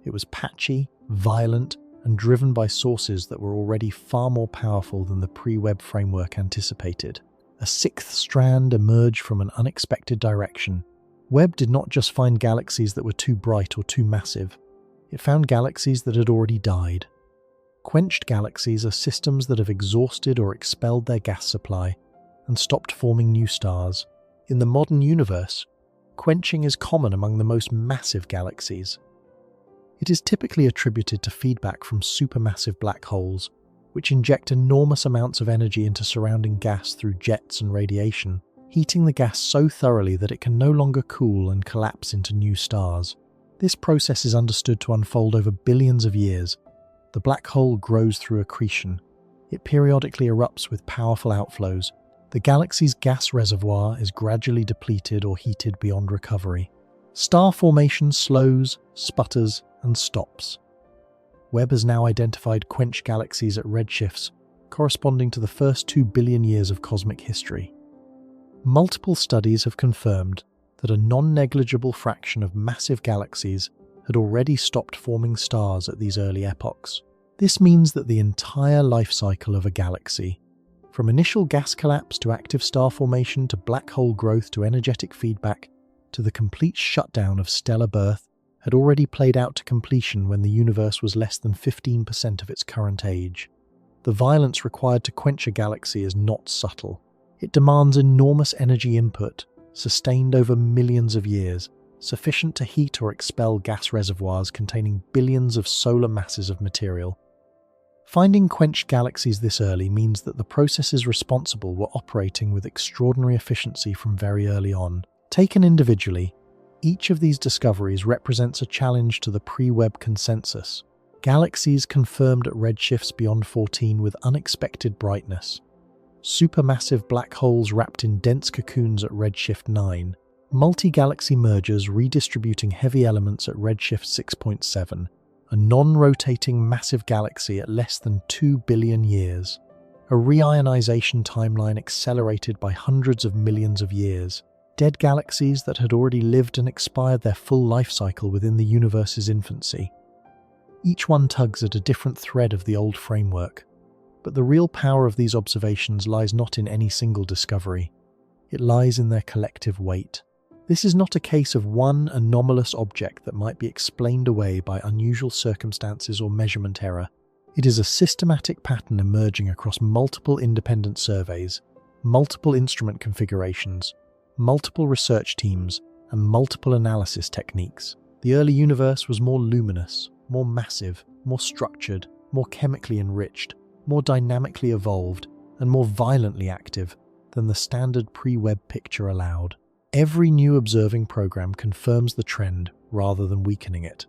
It was patchy, violent, and driven by sources that were already far more powerful than the pre-Webb framework anticipated. A sixth strand emerged from an unexpected direction. Webb did not just find galaxies that were too bright or too massive. It found galaxies that had already died. Quenched galaxies are systems that have exhausted or expelled their gas supply and stopped forming new stars. In the modern universe, quenching is common among the most massive galaxies. It is typically attributed to feedback from supermassive black holes, which inject enormous amounts of energy into surrounding gas through jets and radiation, heating the gas so thoroughly that it can no longer cool and collapse into new stars. This process is understood to unfold over billions of years. The black hole grows through accretion. It periodically erupts with powerful outflows. The galaxy's gas reservoir is gradually depleted or heated beyond recovery. Star formation slows, sputters, and stops. Webb has now identified quenched galaxies at redshifts corresponding to the first 2 billion years of cosmic history. Multiple studies have confirmed that a non-negligible fraction of massive galaxies had already stopped forming stars at these early epochs. This means that the entire life cycle of a galaxy, from initial gas collapse to active star formation to black hole growth to energetic feedback to the complete shutdown of stellar birth, had already played out to completion when the universe was less than 15% of its current age. The violence required to quench a galaxy is not subtle. It demands enormous energy input, sustained over millions of years, sufficient to heat or expel gas reservoirs containing billions of solar masses of material. Finding quenched galaxies this early means that the processes responsible were operating with extraordinary efficiency from very early on. Taken individually, each of these discoveries represents a challenge to the pre-Webb consensus. Galaxies confirmed at redshifts beyond 14 with unexpected brightness. Supermassive black holes wrapped in dense cocoons at redshift 9. Multi-galaxy mergers redistributing heavy elements at redshift 6.7. A non-rotating massive galaxy at less than 2 billion years. A reionization timeline accelerated by hundreds of millions of years. Dead galaxies that had already lived and expired their full life cycle within the universe's infancy. Each one tugs at a different thread of the old framework. But the real power of these observations lies not in any single discovery. It lies in their collective weight. This is not a case of one anomalous object that might be explained away by unusual circumstances or measurement error. It is a systematic pattern emerging across multiple independent surveys, multiple instrument configurations, multiple research teams, and multiple analysis techniques. The early universe was more luminous, more massive, more structured, more chemically enriched, more dynamically evolved, and more violently active than the standard pre-Webb picture allowed. Every new observing program confirms the trend rather than weakening it.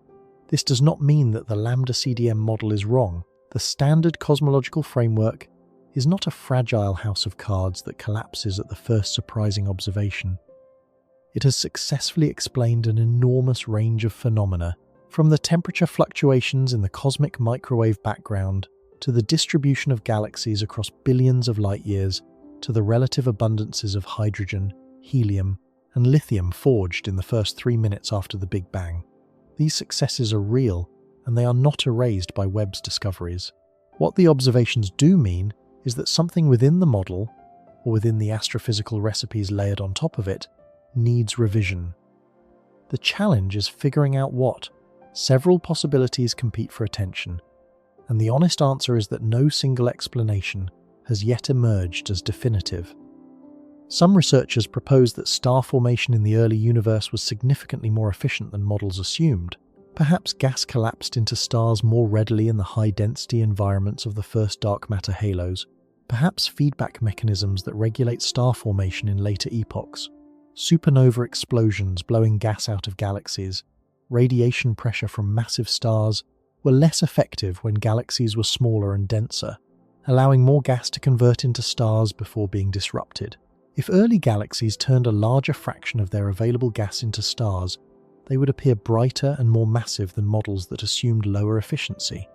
This does not mean that the Lambda CDM model is wrong. The standard cosmological framework is not a fragile house of cards that collapses at the first surprising observation. It has successfully explained an enormous range of phenomena, from the temperature fluctuations in the cosmic microwave background to the distribution of galaxies across billions of light years to the relative abundances of hydrogen, helium, and lithium forged in the first 3 minutes after the Big Bang. These successes are real, and they are not erased by Webb's discoveries. What the observations do mean is that something within the model, or within the astrophysical recipes layered on top of it, needs revision. The challenge is figuring out what. Several possibilities compete for attention, and the honest answer is that no single explanation has yet emerged as definitive. Some researchers propose that star formation in the early universe was significantly more efficient than models assumed. Perhaps gas collapsed into stars more readily in the high-density environments of the first dark matter halos. Perhaps feedback mechanisms that regulate star formation in later epochs. Supernova explosions blowing gas out of galaxies, radiation pressure from massive stars were less effective when galaxies were smaller and denser, allowing more gas to convert into stars before being disrupted. If early galaxies turned a larger fraction of their available gas into stars, they would appear brighter and more massive than models that assumed lower efficiency.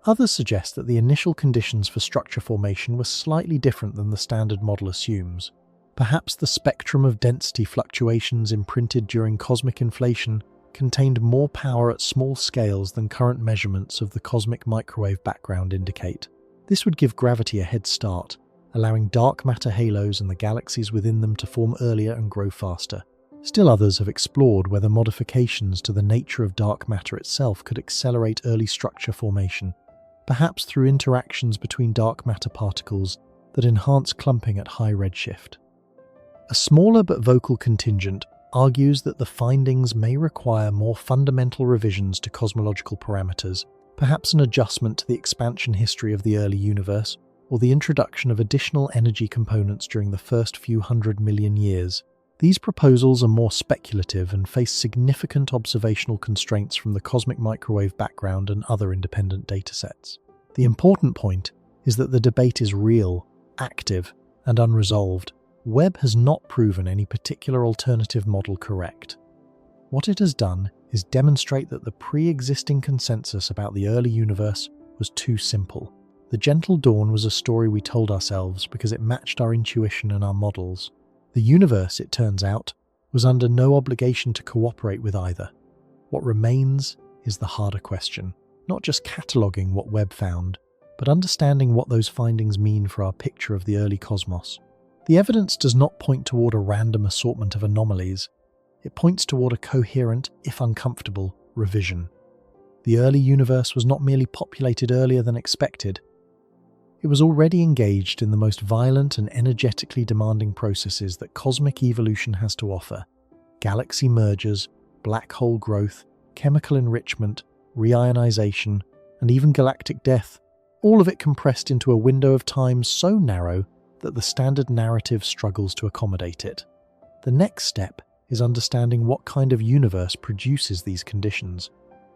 Others suggest that the initial conditions for structure formation were slightly different than the standard model assumes. Perhaps the spectrum of density fluctuations imprinted during cosmic inflation contained more power at small scales than current measurements of the cosmic microwave background indicate. This would give gravity a head start, allowing dark matter halos and the galaxies within them to form earlier and grow faster. Still others have explored whether modifications to the nature of dark matter itself could accelerate early structure formation, perhaps through interactions between dark matter particles that enhance clumping at high redshift. A smaller but vocal contingent argues that the findings may require more fundamental revisions to cosmological parameters, perhaps an adjustment to the expansion history of the early universe, or the introduction of additional energy components during the first few 100 million years. These proposals are more speculative and face significant observational constraints from the cosmic microwave background and other independent datasets. The important point is that the debate is real, active, and unresolved. Webb has not proven any particular alternative model correct. What it has done is demonstrate that the pre-existing consensus about the early universe was too simple. The Gentle Dawn was a story we told ourselves because it matched our intuition and our models. The universe, it turns out, was under no obligation to cooperate with either. What remains is the harder question, not just cataloguing what Webb found, but understanding what those findings mean for our picture of the early cosmos. The evidence does not point toward a random assortment of anomalies. It points toward a coherent, if uncomfortable, revision. The early universe was not merely populated earlier than expected. It was already engaged in the most violent and energetically demanding processes that cosmic evolution has to offer: galaxy mergers, black hole growth, chemical enrichment, reionization, and even galactic death, all of it compressed into a window of time so narrow that the standard narrative struggles to accommodate it. The next step is understanding what kind of universe produces these conditions,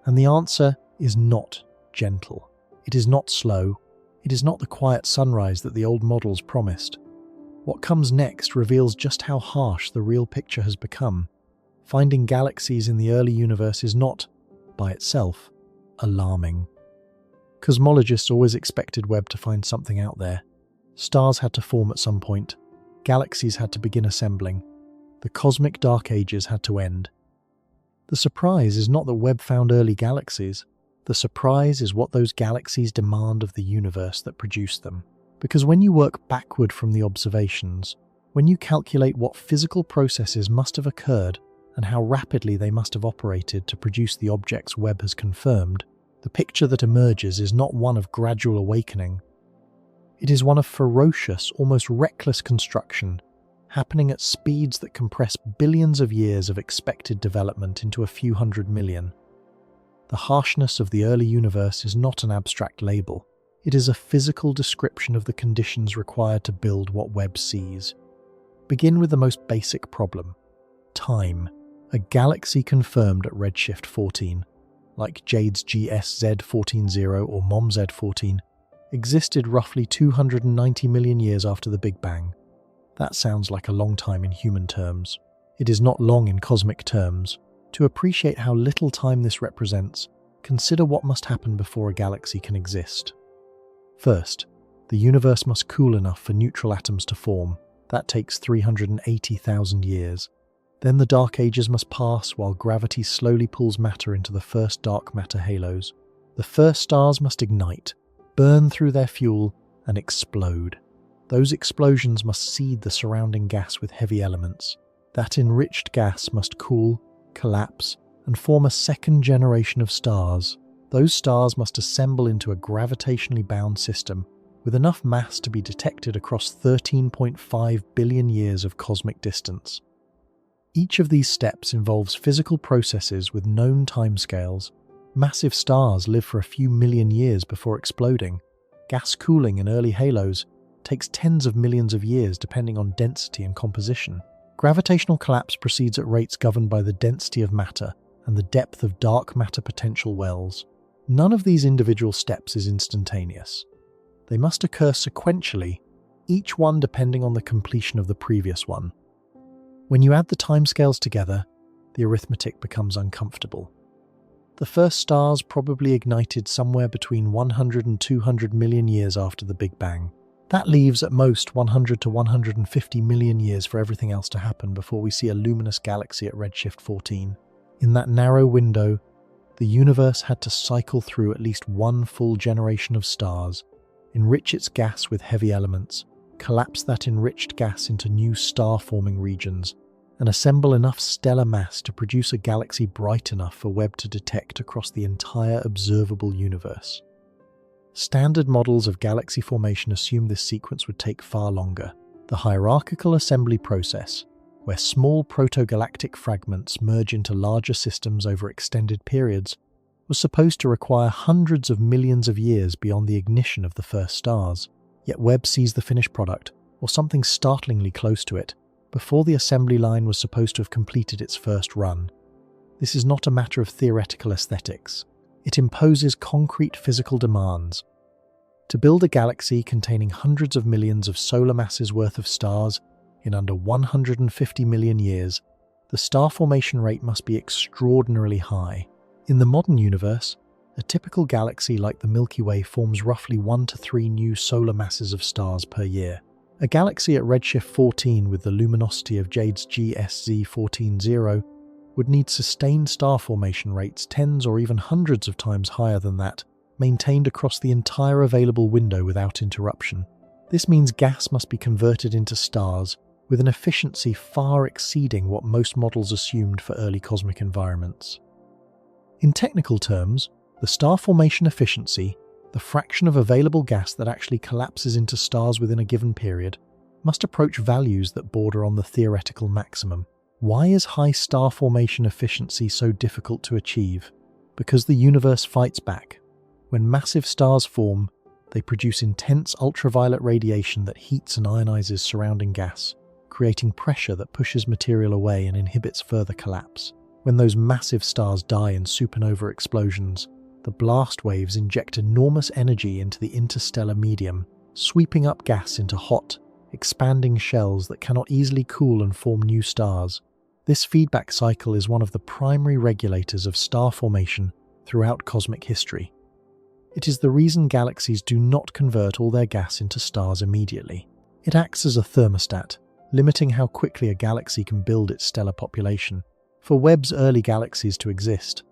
and the answer is not gentle. It is not slow. It is not the quiet sunrise that the old models promised. What comes next reveals just how harsh the real picture has become. Finding galaxies in the early universe is not, by itself, alarming. Cosmologists always expected Webb to find something out there. Stars had to form at some point. Galaxies had to begin assembling. The cosmic dark ages had to end. The surprise is not that Webb found early galaxies. The surprise is what those galaxies demand of the universe that produced them. Because when you work backward from the observations, when you calculate what physical processes must have occurred and how rapidly they must have operated to produce the objects Webb has confirmed, the picture that emerges is not one of gradual awakening. It is one of ferocious, almost reckless construction, happening at speeds that compress billions of years of expected development into a few 100 million. The harshness of the early universe is not an abstract label. It is a physical description of the conditions required to build what Webb sees. Begin with the most basic problem: time. A galaxy confirmed at redshift 14, like Jade's GSZ140 or MOMZ14, existed roughly 290 million years after the Big Bang. That sounds like a long time in human terms. It is not long in cosmic terms. To appreciate how little time this represents, consider what must happen before a galaxy can exist. First, the universe must cool enough for neutral atoms to form. That takes 380,000 years. Then the dark ages must pass while gravity slowly pulls matter into the first dark matter halos. The first stars must ignite, burn through their fuel, and explode. Those explosions must seed the surrounding gas with heavy elements. That enriched gas must cool, collapse, and form a second generation of stars. Those stars must assemble into a gravitationally bound system with enough mass to be detected across 13.5 billion years of cosmic distance. Each of these steps involves physical processes with known timescales. Massive stars live for a few million years before exploding. Gas cooling in early halos takes tens of millions of years depending on density and composition. Gravitational collapse proceeds at rates governed by the density of matter and the depth of dark matter potential wells. None of these individual steps is instantaneous. They must occur sequentially, each one depending on the completion of the previous one. When you add the timescales together, the arithmetic becomes uncomfortable. The first stars probably ignited somewhere between 100 and 200 million years after the Big Bang. That leaves at most 100 to 150 million years for everything else to happen before we see a luminous galaxy at redshift 14. In that narrow window, the universe had to cycle through at least one full generation of stars, enrich its gas with heavy elements, collapse that enriched gas into new star-forming regions, and assemble enough stellar mass to produce a galaxy bright enough for Webb to detect across the entire observable universe. Standard models of galaxy formation assume this sequence would take far longer. The hierarchical assembly process, where small protogalactic fragments merge into larger systems over extended periods, was supposed to require hundreds of millions of years beyond the ignition of the first stars. Yet Webb sees the finished product, or something startlingly close to it, before the assembly line was supposed to have completed its first run. This is not a matter of theoretical aesthetics. It imposes concrete physical demands. To build a galaxy containing hundreds of millions of solar masses worth of stars in under 150 million years, the star formation rate must be extraordinarily high. In the modern universe, a typical galaxy like the Milky Way forms roughly 1 to 3 new solar masses of stars per year. A galaxy at redshift 14 with the luminosity of Jade's GSZ 14-0 would need sustained star formation rates tens or even hundreds of times higher than that, maintained across the entire available window without interruption. This means gas must be converted into stars with an efficiency far exceeding what most models assumed for early cosmic environments. In technical terms, the star formation efficiency, the fraction of available gas that actually collapses into stars within a given period, must approach values that border on the theoretical maximum. Why is high star formation efficiency so difficult to achieve? Because the universe fights back. When massive stars form, they produce intense ultraviolet radiation that heats and ionizes surrounding gas, creating pressure that pushes material away and inhibits further collapse. When those massive stars die in supernova explosions, the blast waves inject enormous energy into the interstellar medium, sweeping up gas into hot, expanding shells that cannot easily cool and form new stars. This feedback cycle is one of the primary regulators of star formation throughout cosmic history. It is the reason galaxies do not convert all their gas into stars immediately. It acts as a thermostat, limiting how quickly a galaxy can build its stellar population. For Webb's early galaxies to exist,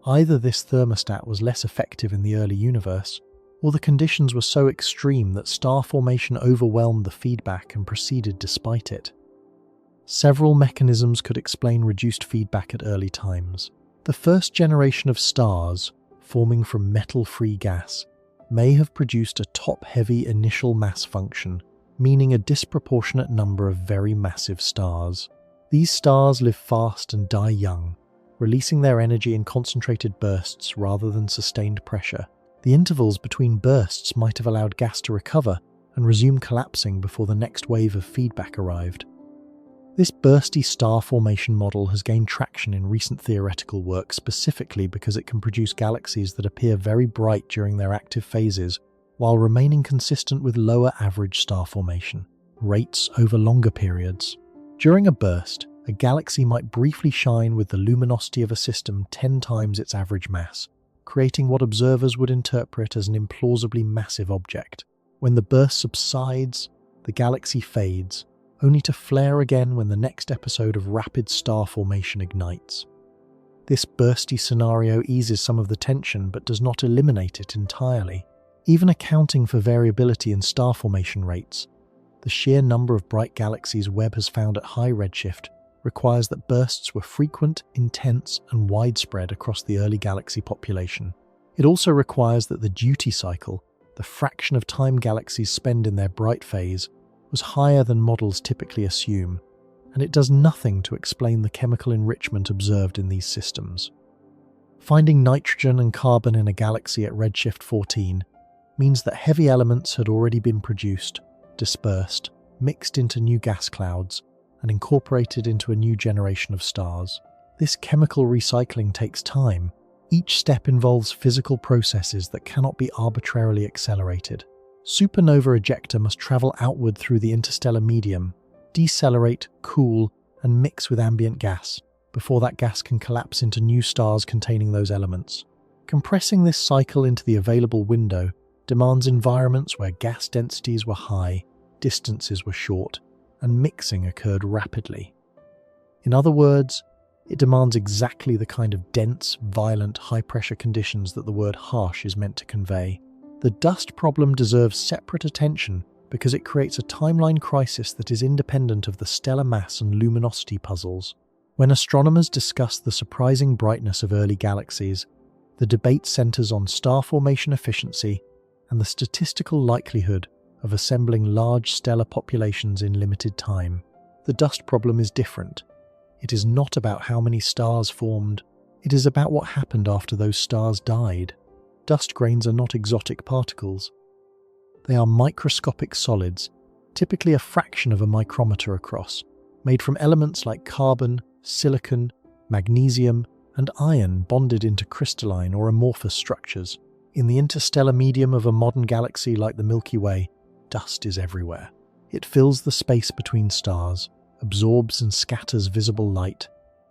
either this thermostat was less effective in the early universe, or the conditions were so extreme that star formation overwhelmed the feedback and proceeded despite it. Several mechanisms could explain reduced feedback at early times. The first generation of stars, forming from metal-free gas, may have produced a top-heavy initial mass function, meaning a disproportionate number of very massive stars. These stars live fast and die young, releasing their energy in concentrated bursts rather than sustained pressure. The intervals between bursts might have allowed gas to recover and resume collapsing before the next wave of feedback arrived. This bursty star formation model has gained traction in recent theoretical work specifically because it can produce galaxies that appear very bright during their active phases while remaining consistent with lower average star formation rates over longer periods. During a burst, a galaxy might briefly shine with the luminosity of a system 10 times its average mass, creating what observers would interpret as an implausibly massive object. When the burst subsides, the galaxy fades, only to flare again when the next episode of rapid star formation ignites. This bursty scenario eases some of the tension but does not eliminate it entirely. Even accounting for variability in star formation rates, the sheer number of bright galaxies Webb has found at high redshift requires that bursts were frequent, intense, and widespread across the early galaxy population. It also requires that the duty cycle, the fraction of time galaxies spend in their bright phase, was higher than models typically assume, and it does nothing to explain the chemical enrichment observed in these systems. Finding nitrogen and carbon in a galaxy at redshift 14 means that heavy elements had already been produced, dispersed, mixed into new gas clouds, and incorporated into a new generation of stars. This chemical recycling takes time. Each step involves physical processes that cannot be arbitrarily accelerated. Supernova ejecta must travel outward through the interstellar medium, decelerate, cool, and mix with ambient gas, before that gas can collapse into new stars containing those elements. Compressing this cycle into the available window demands environments where gas densities were high, distances were short, and mixing occurred rapidly. In other words, it demands exactly the kind of dense, violent, high-pressure conditions that the word harsh is meant to convey. The dust problem deserves separate attention because it creates a timeline crisis that is independent of the stellar mass and luminosity puzzles. When astronomers discuss the surprising brightness of early galaxies, the debate centers on star formation efficiency and the statistical likelihood of assembling large stellar populations in limited time. The dust problem is different. It is not about how many stars formed, it is about what happened after those stars died. Dust grains are not exotic particles. They are microscopic solids, typically a fraction of a micrometer across, made from elements like carbon, silicon, magnesium, and iron bonded into crystalline or amorphous structures. In the interstellar medium of a modern galaxy like the Milky Way, dust is everywhere. It fills the space between stars, absorbs and scatters visible light,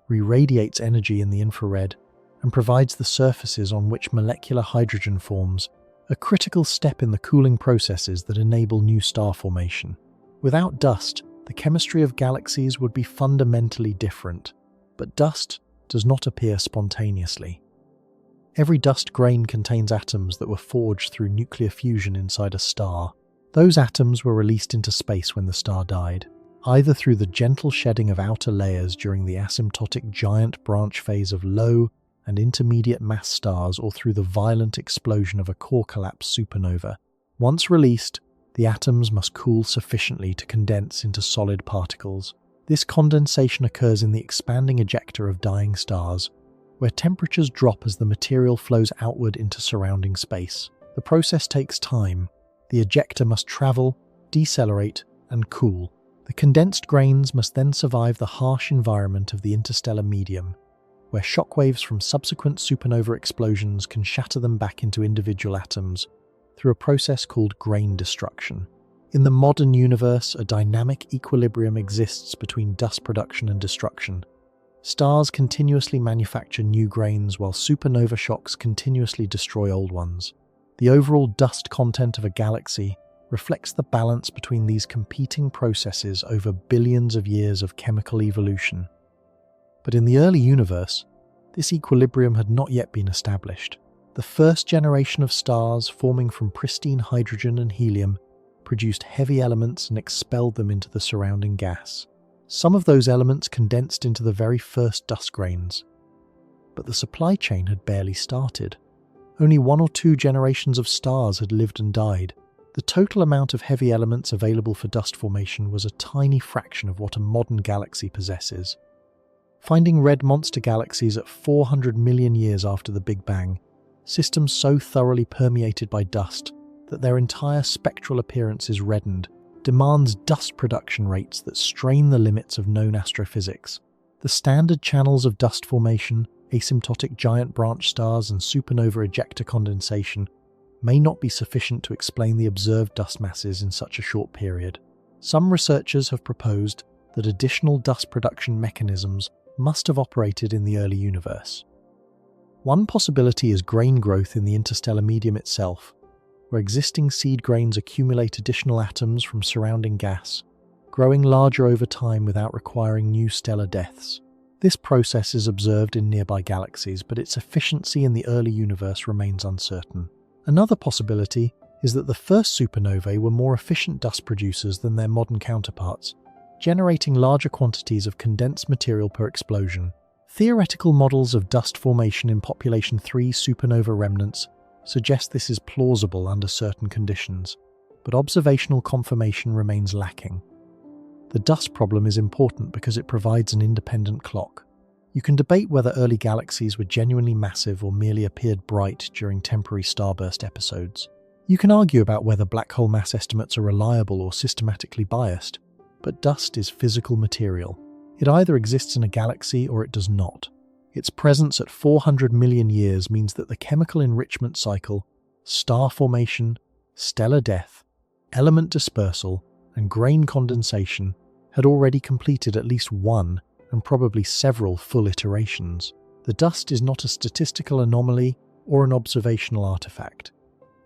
re-radiates energy in the infrared, and provides the surfaces on which molecular hydrogen forms, a critical step in the cooling processes that enable new star formation. Without dust, the chemistry of galaxies would be fundamentally different, but dust does not appear spontaneously. Every dust grain contains atoms that were forged through nuclear fusion inside a star. Those atoms were released into space when the star died, either through the gentle shedding of outer layers during the asymptotic giant branch phase of low and intermediate mass stars or through the violent explosion of a core collapse supernova. Once released, the atoms must cool sufficiently to condense into solid particles. This condensation occurs in the expanding ejecta of dying stars, where temperatures drop as the material flows outward into surrounding space. The process takes time. The ejecta must travel, decelerate, and cool. The condensed grains must then survive the harsh environment of the interstellar medium, where shockwaves from subsequent supernova explosions can shatter them back into individual atoms through a process called grain destruction. In the modern universe, a dynamic equilibrium exists between dust production and destruction. Stars continuously manufacture new grains while supernova shocks continuously destroy old ones. The overall dust content of a galaxy reflects the balance between these competing processes over billions of years of chemical evolution. But in the early universe, this equilibrium had not yet been established. The first generation of stars, forming from pristine hydrogen and helium, produced heavy elements and expelled them into the surrounding gas. Some of those elements condensed into the very first dust grains. But the supply chain had barely started. Only 1 or 2 generations of stars had lived and died. The total amount of heavy elements available for dust formation was a tiny fraction of what a modern galaxy possesses. Finding red monster galaxies at 400 million years after the Big Bang, systems so thoroughly permeated by dust that their entire spectral appearance is reddened, demands dust production rates that strain the limits of known astrophysics. The standard channels of dust formation, asymptotic giant branch stars and supernova ejecta condensation may not be sufficient to explain the observed dust masses in such a short period. Some researchers have proposed that additional dust production mechanisms must have operated in the early universe. One possibility is grain growth in the interstellar medium itself, where existing seed grains accumulate additional atoms from surrounding gas, growing larger over time without requiring new stellar deaths. This process is observed in nearby galaxies, but its efficiency in the early universe remains uncertain. Another possibility is that the first supernovae were more efficient dust producers than their modern counterparts, generating larger quantities of condensed material per explosion. Theoretical models of dust formation in population 3 supernova remnants suggest this is plausible under certain conditions, but observational confirmation remains lacking. The dust problem is important because it provides an independent clock. You can debate whether early galaxies were genuinely massive or merely appeared bright during temporary starburst episodes. You can argue about whether black hole mass estimates are reliable or systematically biased, but dust is physical material. It either exists in a galaxy or it does not. Its presence at 400 million years means that the chemical enrichment cycle, star formation, stellar death, element dispersal, and grain condensation had already completed at least one and probably several full iterations. The dust is not a statistical anomaly or an observational artifact.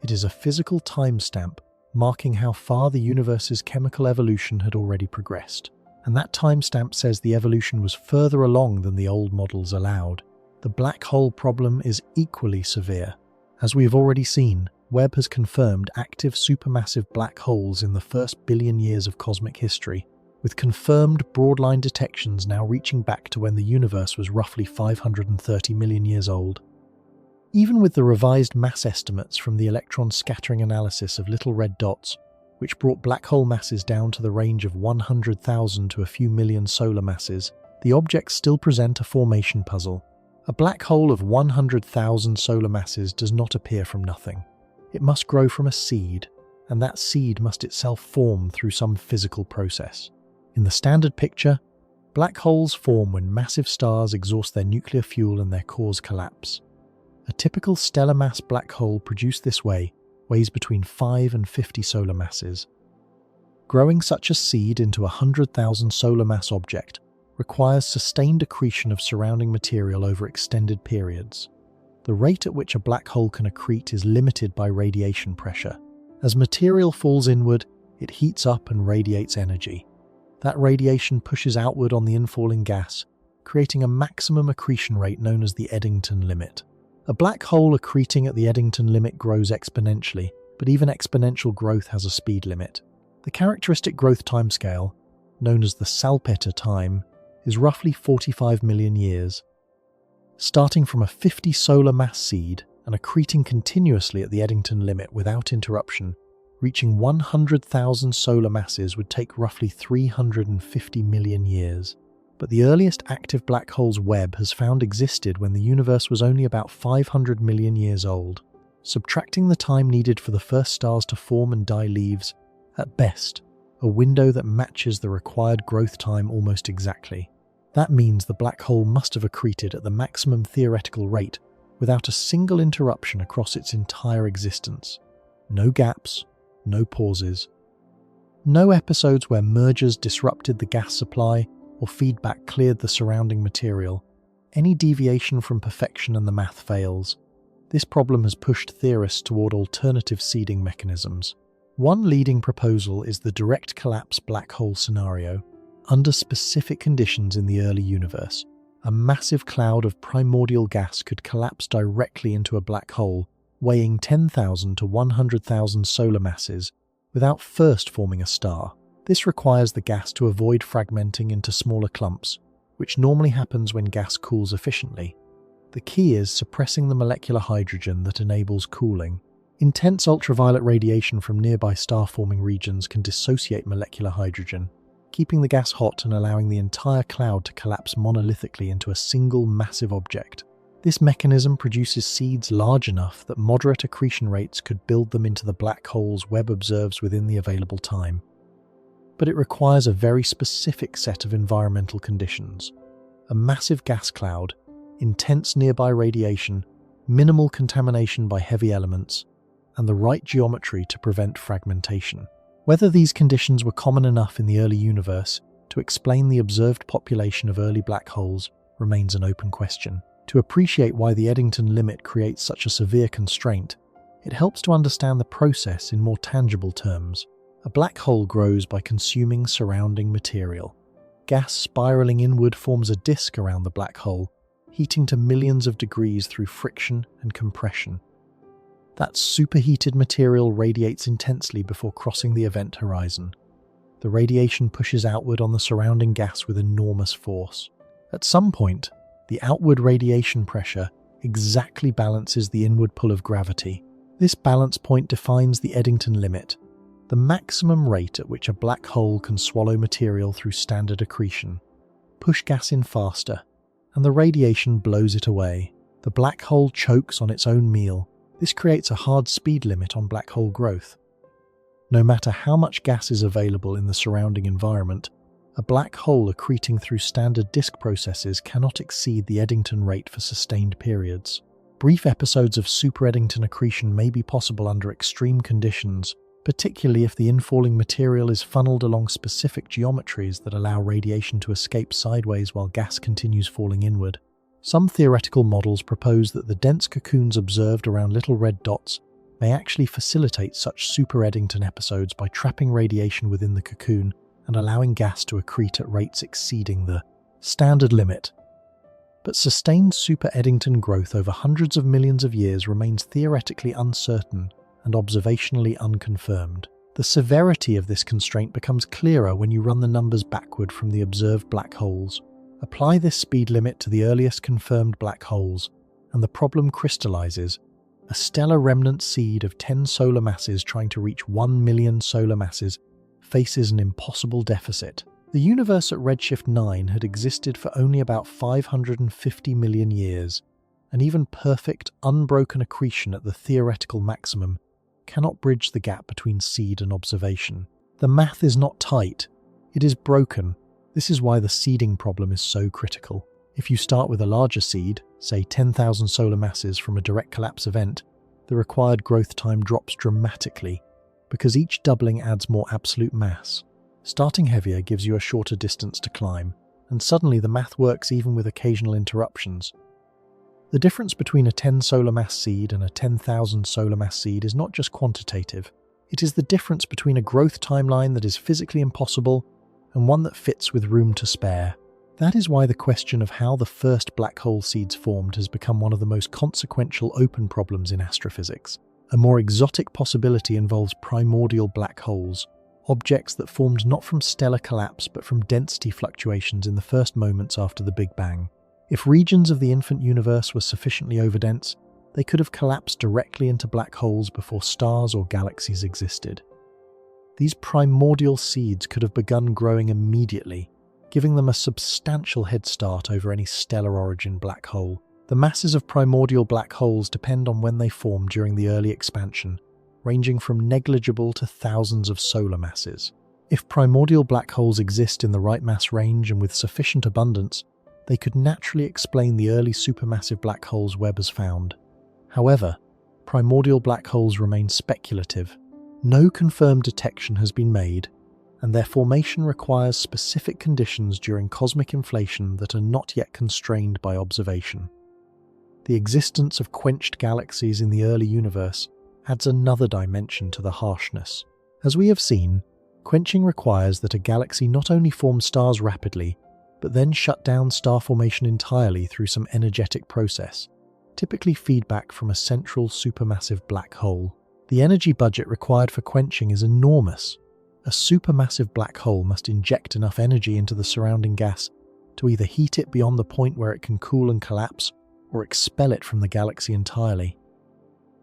It is a physical timestamp marking how far the universe's chemical evolution had already progressed. And that timestamp says the evolution was further along than the old models allowed. The black hole problem is equally severe. As we have already seen, Webb has confirmed active supermassive black holes in the first billion years of cosmic history, with confirmed broadline detections now reaching back to when the universe was roughly 530 million years old. Even with the revised mass estimates from the electron scattering analysis of little red dots, which brought black hole masses down to the range of 100,000 to a few million solar masses, the objects still present a formation puzzle. A black hole of 100,000 solar masses does not appear from nothing. It must grow from a seed, and that seed must itself form through some physical process. In the standard picture, black holes form when massive stars exhaust their nuclear fuel and their cores collapse. A typical stellar mass black hole produced this way weighs between 5 and 50 solar masses. Growing such a seed into a 100,000 solar mass object requires sustained accretion of surrounding material over extended periods. The rate at which a black hole can accrete is limited by radiation pressure. As material falls inward, it heats up and radiates energy. That radiation pushes outward on the infalling gas, creating a maximum accretion rate known as the Eddington limit. A black hole accreting at the Eddington limit grows exponentially, but even exponential growth has a speed limit. The characteristic growth timescale, known as the Salpeter time, is roughly 45 million years. Starting from a 50 solar mass seed and accreting continuously at the Eddington limit without interruption, reaching 100,000 solar masses would take roughly 350 million years. But the earliest active black holes Webb has found existed when the universe was only about 500 million years old. Subtracting the time needed for the first stars to form and die leaves, at best, a window that matches the required growth time almost exactly. That means the black hole must have accreted at the maximum theoretical rate without a single interruption across its entire existence. No gaps, no pauses. No episodes where mergers disrupted the gas supply or feedback cleared the surrounding material. Any deviation from perfection and the math fails. This problem has pushed theorists toward alternative seeding mechanisms. One leading proposal is the direct collapse black hole scenario. Under specific conditions in the early universe, a massive cloud of primordial gas could collapse directly into a black hole, weighing 10,000 to 100,000 solar masses, without first forming a star. This requires the gas to avoid fragmenting into smaller clumps, which normally happens when gas cools efficiently. The key is suppressing the molecular hydrogen that enables cooling. Intense ultraviolet radiation from nearby star-forming regions can dissociate molecular hydrogen, keeping the gas hot and allowing the entire cloud to collapse monolithically into a single massive object. This mechanism produces seeds large enough that moderate accretion rates could build them into the black holes Webb observes within the available time. But it requires a very specific set of environmental conditions. A massive gas cloud, intense nearby radiation, minimal contamination by heavy elements, and the right geometry to prevent fragmentation. Whether these conditions were common enough in the early universe to explain the observed population of early black holes remains an open question. To appreciate why the Eddington limit creates such a severe constraint, it helps to understand the process in more tangible terms. A black hole grows by consuming surrounding material. Gas spiraling inward forms a disk around the black hole, heating to millions of degrees through friction and compression. That superheated material radiates intensely before crossing the event horizon. The radiation pushes outward on the surrounding gas with enormous force. At some point, the outward radiation pressure exactly balances the inward pull of gravity. This balance point defines the Eddington limit, the maximum rate at which a black hole can swallow material through standard accretion. Push gas in faster, and the radiation blows it away. The black hole chokes on its own meal. This creates a hard speed limit on black hole growth. No matter how much gas is available in the surrounding environment, a black hole accreting through standard disk processes cannot exceed the Eddington rate for sustained periods. Brief episodes of super Eddington accretion may be possible under extreme conditions, particularly if the infalling material is funneled along specific geometries that allow radiation to escape sideways while gas continues falling inward. Some theoretical models propose that the dense cocoons observed around little red dots may actually facilitate such super Eddington episodes by trapping radiation within the cocoon and allowing gas to accrete at rates exceeding the standard limit. But sustained super Eddington growth over hundreds of millions of years remains theoretically uncertain and observationally unconfirmed. The severity of this constraint becomes clearer when you run the numbers backward from the observed black holes. Apply this speed limit to the earliest confirmed black holes, and the problem crystallizes. A stellar remnant seed of 10 solar masses trying to reach 1 million solar masses faces an impossible deficit. The universe at redshift 9 had existed for only about 550 million years, and even perfect, unbroken accretion at the theoretical maximum cannot bridge the gap between seed and observation. The math is not tight, it is broken. This is why the seeding problem is so critical. If you start with a larger seed, say 10,000 solar masses from a direct collapse event, the required growth time drops dramatically, because each doubling adds more absolute mass. Starting heavier gives you a shorter distance to climb, and suddenly the math works even with occasional interruptions. The difference between a 10 solar mass seed and a 10,000 solar mass seed is not just quantitative, it is the difference between a growth timeline that is physically impossible and one that fits with room to spare. That is why the question of how the first black hole seeds formed has become one of the most consequential open problems in astrophysics. A more exotic possibility involves primordial black holes, objects that formed not from stellar collapse but from density fluctuations in the first moments after the Big Bang. If regions of the infant universe were sufficiently overdense, they could have collapsed directly into black holes before stars or galaxies existed. These primordial seeds could have begun growing immediately, giving them a substantial head start over any stellar origin black hole. The masses of primordial black holes depend on when they formed during the early expansion, ranging from negligible to thousands of solar masses. If primordial black holes exist in the right mass range and with sufficient abundance, they could naturally explain the early supermassive black holes Webb has found. However, primordial black holes remain speculative. No confirmed detection has been made, and their formation requires specific conditions during cosmic inflation that are not yet constrained by observation. The existence of quenched galaxies in the early universe adds another dimension to the harshness. As we have seen, quenching requires that a galaxy not only form stars rapidly, but then shut down star formation entirely through some energetic process, typically feedback from a central supermassive black hole. The energy budget required for quenching is enormous. A supermassive black hole must inject enough energy into the surrounding gas to either heat it beyond the point where it can cool and collapse, or expel it from the galaxy entirely.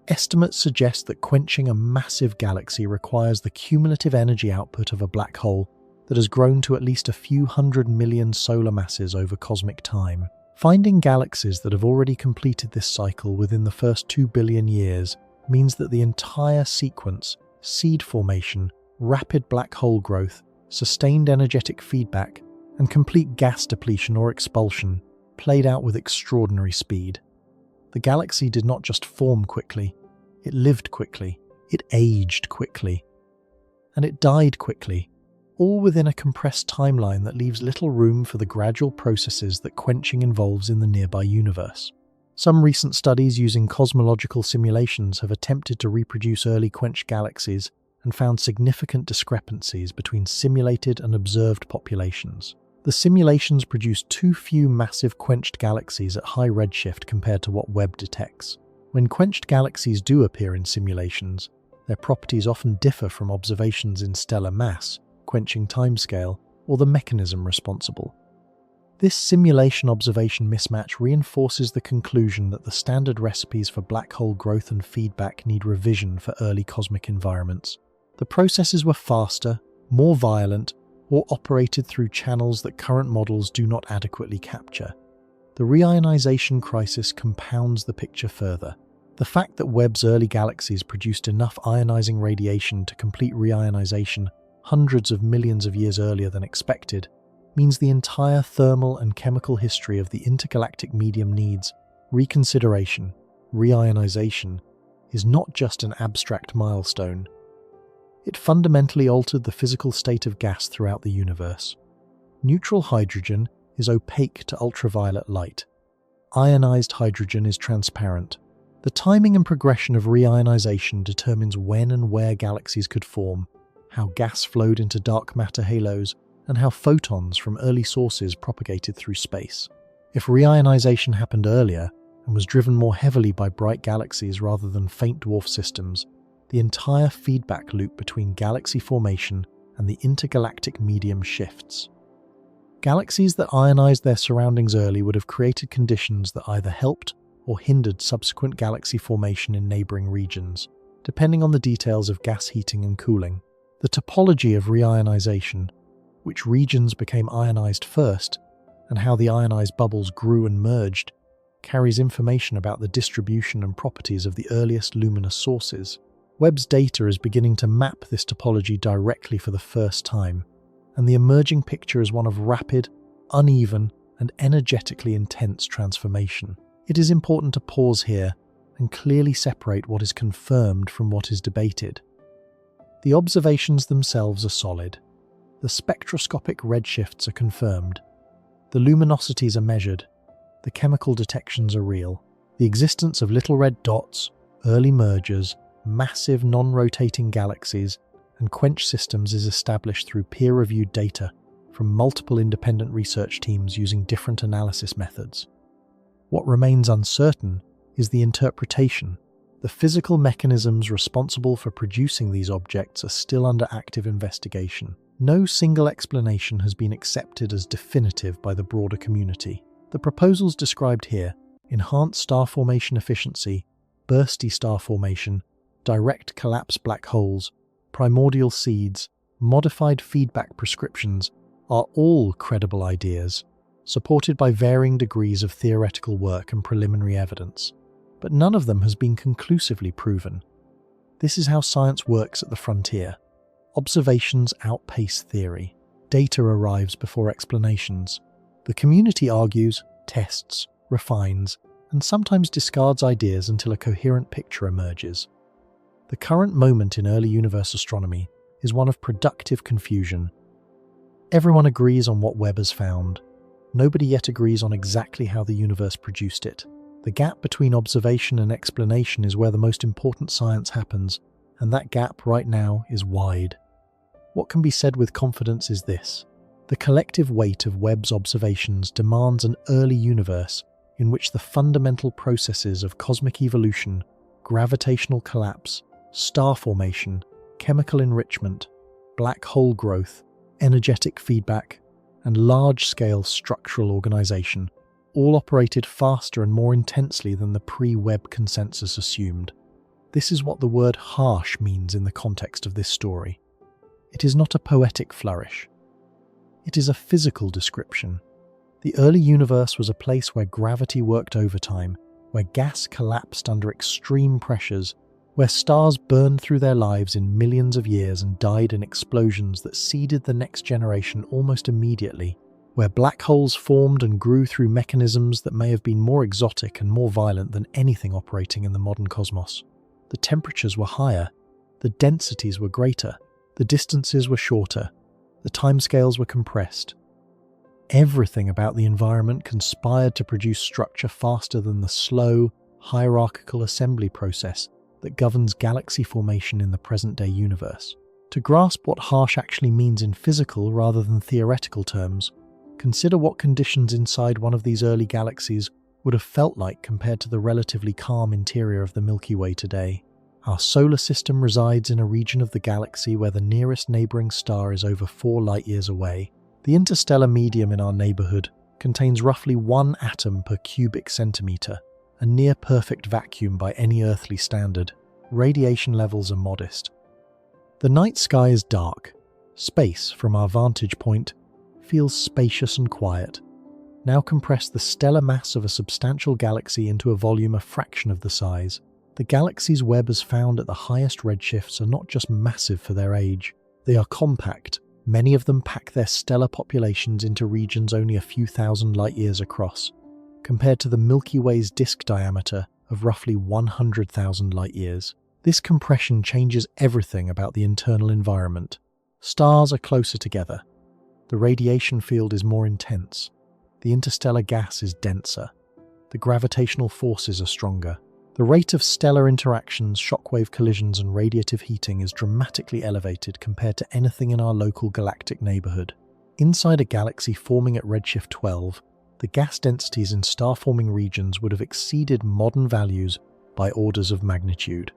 Estimates suggest that quenching a massive galaxy requires the cumulative energy output of a black hole that has grown to at least a few 100 million solar masses over cosmic time. Finding galaxies that have already completed this cycle within the first 2 billion years means that the entire sequence, seed formation, rapid black hole growth, sustained energetic feedback, and complete gas depletion or expulsion, played out with extraordinary speed. The galaxy did not just form quickly, it lived quickly, it aged quickly, and it died quickly, all within a compressed timeline that leaves little room for the gradual processes that quenching involves in the nearby universe. Some recent studies using cosmological simulations have attempted to reproduce early quenched galaxies and found significant discrepancies between simulated and observed populations. The simulations produced too few massive quenched galaxies at high redshift compared to what Webb detects. When quenched galaxies do appear in simulations, their properties often differ from observations in stellar mass, quenching timescale, or the mechanism responsible. This simulation-observation mismatch reinforces the conclusion that the standard recipes for black hole growth and feedback need revision for early cosmic environments. The processes were faster, more violent, or operated through channels that current models do not adequately capture. The reionization crisis compounds the picture further. The fact that Webb's early galaxies produced enough ionizing radiation to complete reionization hundreds of millions of years earlier than expected means the entire thermal and chemical history of the intergalactic medium needs reconsideration. Reionization is not just an abstract milestone. It fundamentally altered the physical state of gas throughout the universe. Neutral hydrogen is opaque to ultraviolet light. Ionized hydrogen is transparent. The timing and progression of reionization determines when and where galaxies could form, how gas flowed into dark matter halos, and how photons from early sources propagated through space. If reionization happened earlier and was driven more heavily by bright galaxies rather than faint dwarf systems, the entire feedback loop between galaxy formation and the intergalactic medium shifts. Galaxies that ionized their surroundings early would have created conditions that either helped or hindered subsequent galaxy formation in neighboring regions, depending on the details of gas heating and cooling. The topology of reionization, which regions became ionized first, and how the ionized bubbles grew and merged, carries information about the distribution and properties of the earliest luminous sources. Webb's data is beginning to map this topology directly for the first time, and the emerging picture is one of rapid, uneven, and energetically intense transformation. It is important to pause here and clearly separate what is confirmed from what is debated. The observations themselves are solid. The spectroscopic redshifts are confirmed. The luminosities are measured. The chemical detections are real. The existence of little red dots, early mergers, massive non-rotating galaxies, and quench systems is established through peer-reviewed data from multiple independent research teams using different analysis methods. What remains uncertain is the interpretation. The physical mechanisms responsible for producing these objects are still under active investigation. No single explanation has been accepted as definitive by the broader community. The proposals described here, enhanced star formation efficiency, bursty star formation, direct collapse black holes, primordial seeds, modified feedback prescriptions, are all credible ideas, supported by varying degrees of theoretical work and preliminary evidence. But none of them has been conclusively proven. This is how science works at the frontier. Observations outpace theory. Data arrives before explanations. The community argues, tests, refines, and sometimes discards ideas until a coherent picture emerges. The current moment in early universe astronomy is one of productive confusion. Everyone agrees on what Webb has found. Nobody yet agrees on exactly how the universe produced it. The gap between observation and explanation is where the most important science happens, and that gap right now is wide. What can be said with confidence is this: the collective weight of Webb's observations demands an early universe in which the fundamental processes of cosmic evolution, gravitational collapse, star formation, chemical enrichment, black hole growth, energetic feedback, and large-scale structural organization all operated faster and more intensely than the pre-Webb consensus assumed. This is what the word harsh means in the context of this story. It is not a poetic flourish. It is a physical description. The early universe was a place where gravity worked overtime, where gas collapsed under extreme pressures, where stars burned through their lives in millions of years and died in explosions that seeded the next generation almost immediately, where black holes formed and grew through mechanisms that may have been more exotic and more violent than anything operating in the modern cosmos. The temperatures were higher, the densities were greater, the distances were shorter, the timescales were compressed. Everything about the environment conspired to produce structure faster than the slow, hierarchical assembly process that governs galaxy formation in the present-day universe. To grasp what harsh actually means in physical rather than theoretical terms, consider what conditions inside one of these early galaxies would have felt like compared to the relatively calm interior of the Milky Way today. Our solar system resides in a region of the galaxy where the nearest neighbouring star is over 4 light-years away. The interstellar medium in our neighbourhood contains roughly 1 atom per cubic centimetre, a near-perfect vacuum by any earthly standard. Radiation levels are modest. The night sky is dark. Space, from our vantage point, feels spacious and quiet. Now compress the stellar mass of a substantial galaxy into a volume a fraction of the size. The galaxy's web as found at the highest redshifts are not just massive for their age, they are compact. Many of them pack their stellar populations into regions only a few thousand light-years across, compared to the Milky Way's disk diameter of roughly 100,000 light-years. This compression changes everything about the internal environment. Stars are closer together. The radiation field is more intense. The interstellar gas is denser. The gravitational forces are stronger. The rate of stellar interactions, shockwave collisions, and radiative heating is dramatically elevated compared to anything in our local galactic neighbourhood. Inside a galaxy forming at redshift 12, the gas densities in star-forming regions would have exceeded modern values by orders of magnitude.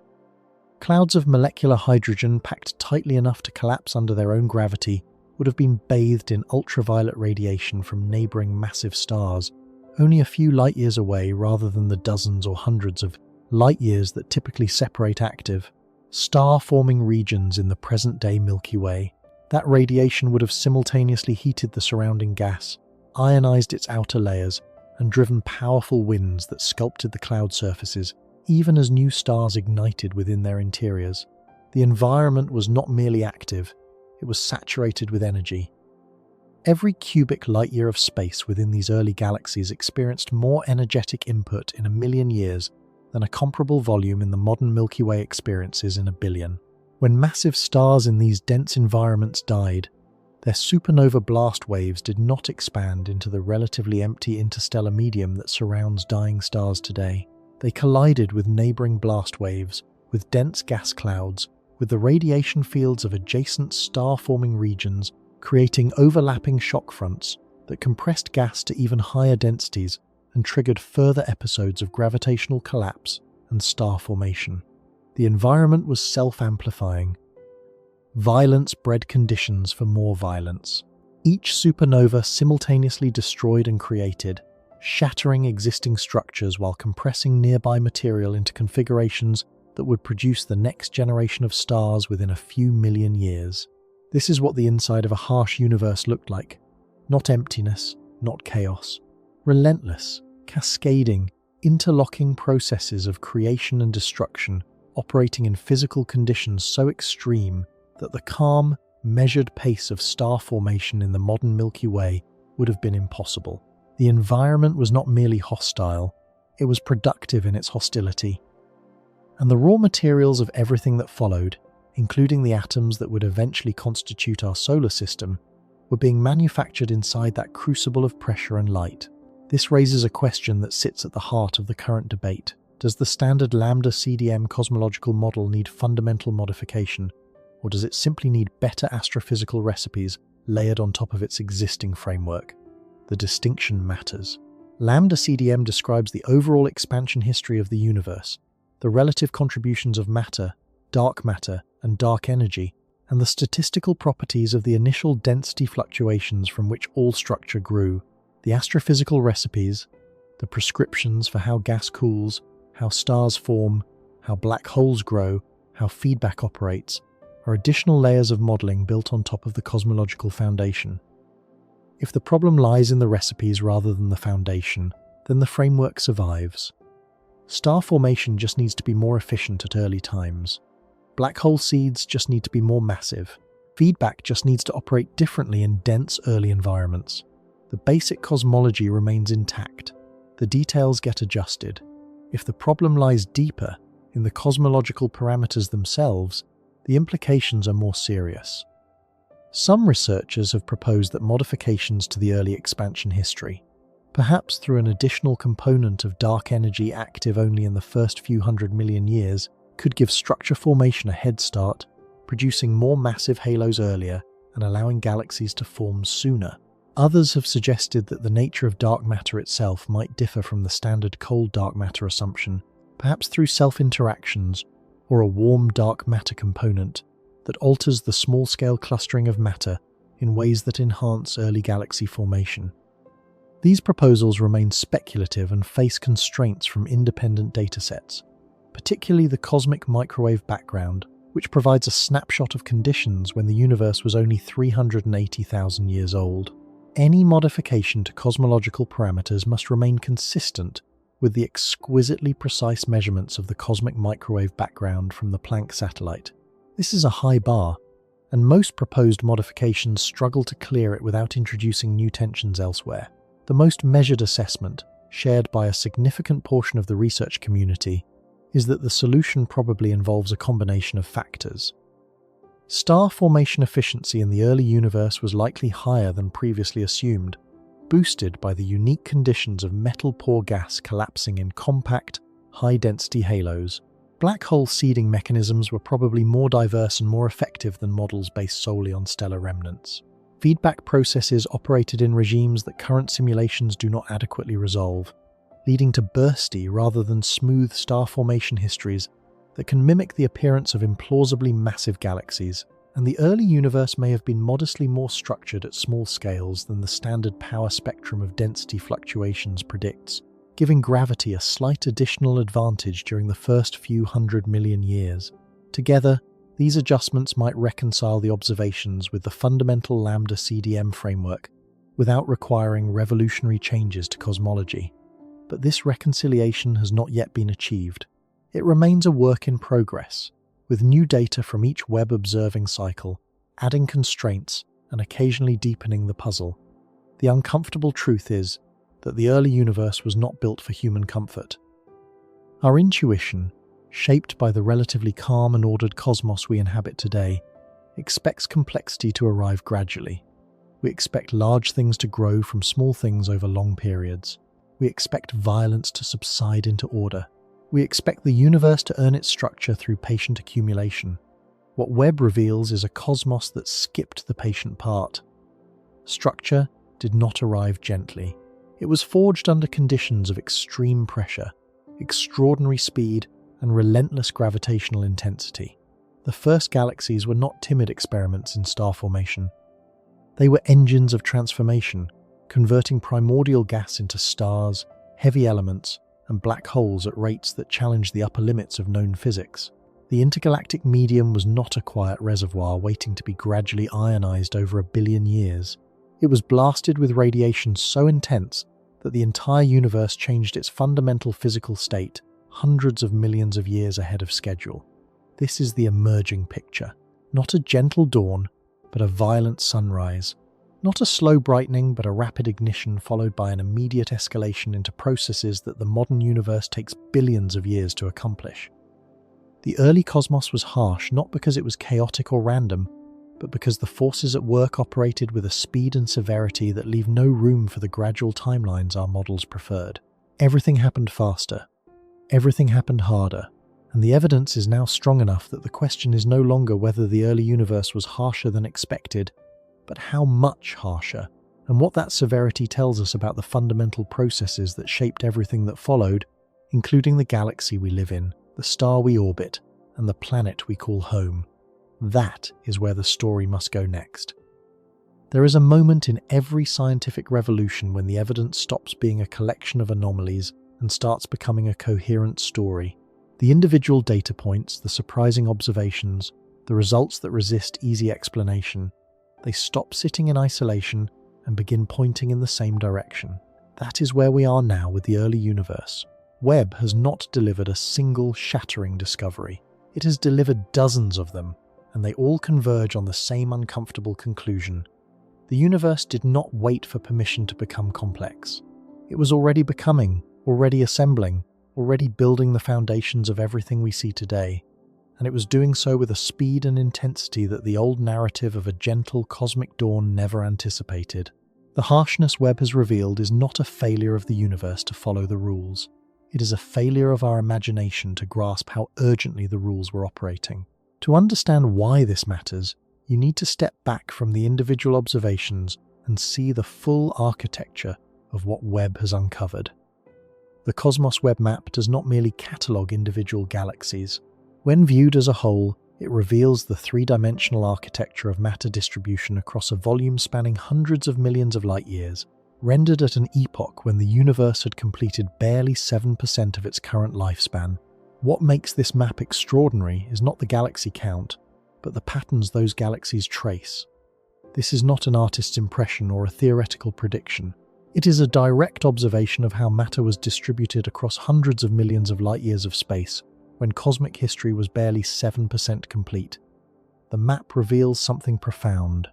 Clouds of molecular hydrogen packed tightly enough to collapse under their own gravity would have been bathed in ultraviolet radiation from neighbouring massive stars, only a few light-years away rather than the dozens or hundreds of light-years that typically separate active, star-forming regions in the present-day Milky Way. That radiation would have simultaneously heated the surrounding gas, ionized its outer layers, and driven powerful winds that sculpted the cloud surfaces, even as new stars ignited within their interiors. The environment was not merely active, it was saturated with energy. Every cubic light-year of space within these early galaxies experienced more energetic input in 1,000,000 years than a comparable volume in the modern Milky Way experiences in 1,000,000,000. When massive stars in these dense environments died, their supernova blast waves did not expand into the relatively empty interstellar medium that surrounds dying stars today. They collided with neighbouring blast waves, with dense gas clouds, with the radiation fields of adjacent star-forming regions, creating overlapping shock fronts that compressed gas to even higher densities and triggered further episodes of gravitational collapse and star formation. The environment was self-amplifying. Violence bred conditions for more violence. Each supernova simultaneously destroyed and created, shattering existing structures while compressing nearby material into configurations that would produce the next generation of stars within a few million years. This is what the inside of a harsh universe looked like. Not emptiness, not chaos. Relentless, cascading, interlocking processes of creation and destruction operating in physical conditions so extreme that the calm, measured pace of star formation in the modern Milky Way would have been impossible. The environment was not merely hostile, it was productive in its hostility. And the raw materials of everything that followed, including the atoms that would eventually constitute our solar system, were being manufactured inside that crucible of pressure and light. This raises a question that sits at the heart of the current debate. Does the standard lambda CDM cosmological model need fundamental modification, or does it simply need better astrophysical recipes layered on top of its existing framework? The distinction matters. Lambda CDM describes the overall expansion history of the universe, the relative contributions of matter, and dark energy, and the statistical properties of the initial density fluctuations from which all structure grew. The astrophysical recipes, the prescriptions for how gas cools, how stars form, how black holes grow, how feedback operates, are additional layers of modelling built on top of the cosmological foundation. If the problem lies in the recipes rather than the foundation, then the framework survives. Star formation just needs to be more efficient at early times. Black hole seeds just need to be more massive. Feedback just needs to operate differently in dense early environments. The basic cosmology remains intact. The details get adjusted. If the problem lies deeper, in the cosmological parameters themselves, the implications are more serious. Some researchers have proposed that modifications to the early expansion history, perhaps through an additional component of dark energy active only in the first few 100 million years, could give structure formation a head start, producing more massive halos earlier and allowing galaxies to form sooner. Others have suggested that the nature of dark matter itself might differ from the standard cold dark matter assumption, perhaps through self-interactions or a warm dark matter component that alters the small-scale clustering of matter in ways that enhance early galaxy formation. These proposals remain speculative and face constraints from independent datasets, particularly the cosmic microwave background, which provides a snapshot of conditions when the universe was only 380,000 years old. Any modification to cosmological parameters must remain consistent with the exquisitely precise measurements of the cosmic microwave background from the Planck satellite. This is a high bar, and most proposed modifications struggle to clear it without introducing new tensions elsewhere. The most measured assessment, shared by a significant portion of the research community, is that the solution probably involves a combination of factors. Star formation efficiency in the early universe was likely higher than previously assumed, boosted by the unique conditions of metal-poor gas collapsing in compact, high-density halos. Black hole seeding mechanisms were probably more diverse and more effective than models based solely on stellar remnants. Feedback processes operated in regimes that current simulations do not adequately resolve, leading to bursty rather than smooth star formation histories that can mimic the appearance of implausibly massive galaxies. And the early universe may have been modestly more structured at small scales than the standard power spectrum of density fluctuations predicts, giving gravity a slight additional advantage during the first few 100 million years. Together, these adjustments might reconcile the observations with the fundamental lambda CDM framework without requiring revolutionary changes to cosmology. But this reconciliation has not yet been achieved. It remains a work in progress, with new data from each Webb observing cycle, adding constraints and occasionally deepening the puzzle. The uncomfortable truth is that the early universe was not built for human comfort. Our intuition, shaped by the relatively calm and ordered cosmos we inhabit today, expects complexity to arrive gradually. We expect large things to grow from small things over long periods. We expect violence to subside into order. We expect the universe to earn its structure through patient accumulation. What Webb reveals is a cosmos that skipped the patient part. Structure did not arrive gently. It was forged under conditions of extreme pressure, extraordinary speed, and relentless gravitational intensity. The first galaxies were not timid experiments in star formation. They were engines of transformation, converting primordial gas into stars, heavy elements, and black holes at rates that challenged the upper limits of known physics. The intergalactic medium was not a quiet reservoir waiting to be gradually ionized over 1 billion years. It was blasted with radiation so intense that the entire universe changed its fundamental physical state hundreds of millions of years ahead of schedule. This is the emerging picture. Not a gentle dawn, but a violent sunrise. Not a slow brightening, but a rapid ignition followed by an immediate escalation into processes that the modern universe takes billions of years to accomplish. The early cosmos was harsh not because it was chaotic or random, but because the forces at work operated with a speed and severity that leave no room for the gradual timelines our models preferred. Everything happened faster. Everything happened harder. And the evidence is now strong enough that the question is no longer whether the early universe was harsher than expected, but how much harsher, and what that severity tells us about the fundamental processes that shaped everything that followed, including the galaxy we live in, the star we orbit, and the planet we call home. That is where the story must go next. There is a moment in every scientific revolution when the evidence stops being a collection of anomalies and starts becoming a coherent story. The individual data points, the surprising observations, the results that resist easy explanation, they stop sitting in isolation and begin pointing in the same direction. That is where we are now with the early universe. Webb has not delivered a single shattering discovery. It has delivered dozens of them, and they all converge on the same uncomfortable conclusion. The universe did not wait for permission to become complex. It was already becoming, already assembling, already building the foundations of everything we see today. And it was doing so with a speed and intensity that the old narrative of a gentle cosmic dawn never anticipated. The harshness Webb has revealed is not a failure of the universe to follow the rules. It is a failure of our imagination to grasp how urgently the rules were operating. To understand why this matters, you need to step back from the individual observations and see the full architecture of what Webb has uncovered. The Cosmos Web Map does not merely catalogue individual galaxies. When viewed as a whole, it reveals the three-dimensional architecture of matter distribution across a volume spanning hundreds of millions of light-years, rendered at an epoch when the universe had completed barely 7% of its current lifespan. What makes this map extraordinary is not the galaxy count, but the patterns those galaxies trace. This is not an artist's impression or a theoretical prediction. It is a direct observation of how matter was distributed across hundreds of millions of light-years of space, when cosmic history was barely 7% complete. The map reveals something profound.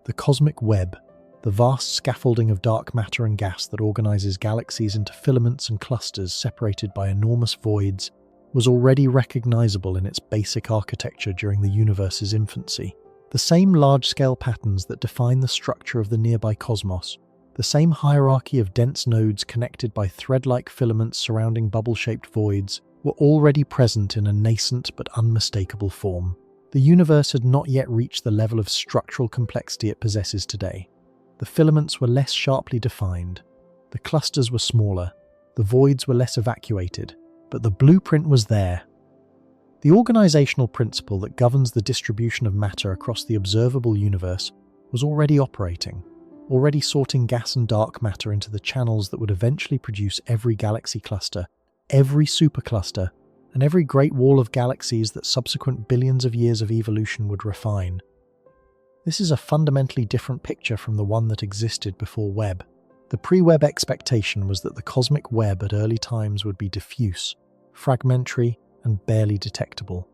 The cosmic web, the vast scaffolding of dark matter and gas that organizes galaxies into filaments and clusters separated by enormous voids, was already recognizable in its basic architecture during the universe's infancy. The same large-scale patterns that define the structure of the nearby cosmos, the same hierarchy of dense nodes connected by thread-like filaments surrounding bubble-shaped voids, were already present in a nascent but unmistakable form. The universe had not yet reached the level of structural complexity it possesses today. The filaments were less sharply defined, the clusters were smaller, the voids were less evacuated, but the blueprint was there. The organizational principle that governs the distribution of matter across the observable universe was already operating, already sorting gas and dark matter into the channels that would eventually produce every galaxy cluster, every supercluster, and every great wall of galaxies that subsequent billions of years of evolution would refine. This is a fundamentally different picture from the one that existed before Webb. The pre-Webb expectation was that the cosmic web at early times would be diffuse, fragmentary, and barely detectable.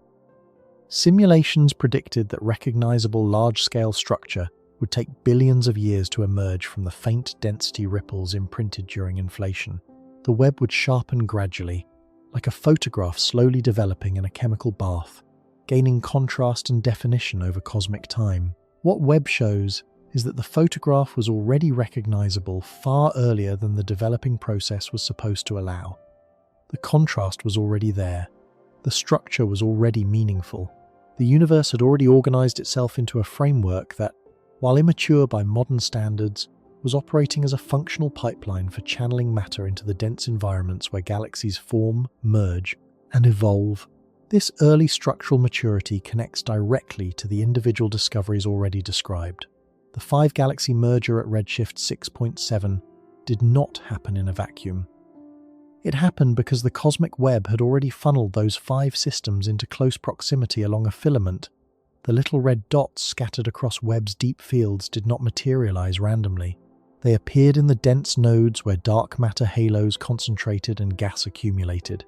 Simulations predicted that recognizable large-scale structure would take billions of years to emerge from the faint density ripples imprinted during inflation. The web would sharpen gradually, like a photograph slowly developing in a chemical bath, gaining contrast and definition over cosmic time. What Webb shows is that the photograph was already recognizable far earlier than the developing process was supposed to allow. The contrast was already there. The structure was already meaningful. The universe had already organized itself into a framework that, while immature by modern standards, was operating as a functional pipeline for channeling matter into the dense environments where galaxies form, merge, and evolve. This early structural maturity connects directly to the individual discoveries already described. The 5-galaxy merger at redshift 6.7 did not happen in a vacuum. It happened because the cosmic web had already funneled those 5 systems into close proximity along a filament. The little red dots scattered across Webb's deep fields did not materialize randomly. They appeared in the dense nodes where dark matter halos concentrated and gas accumulated.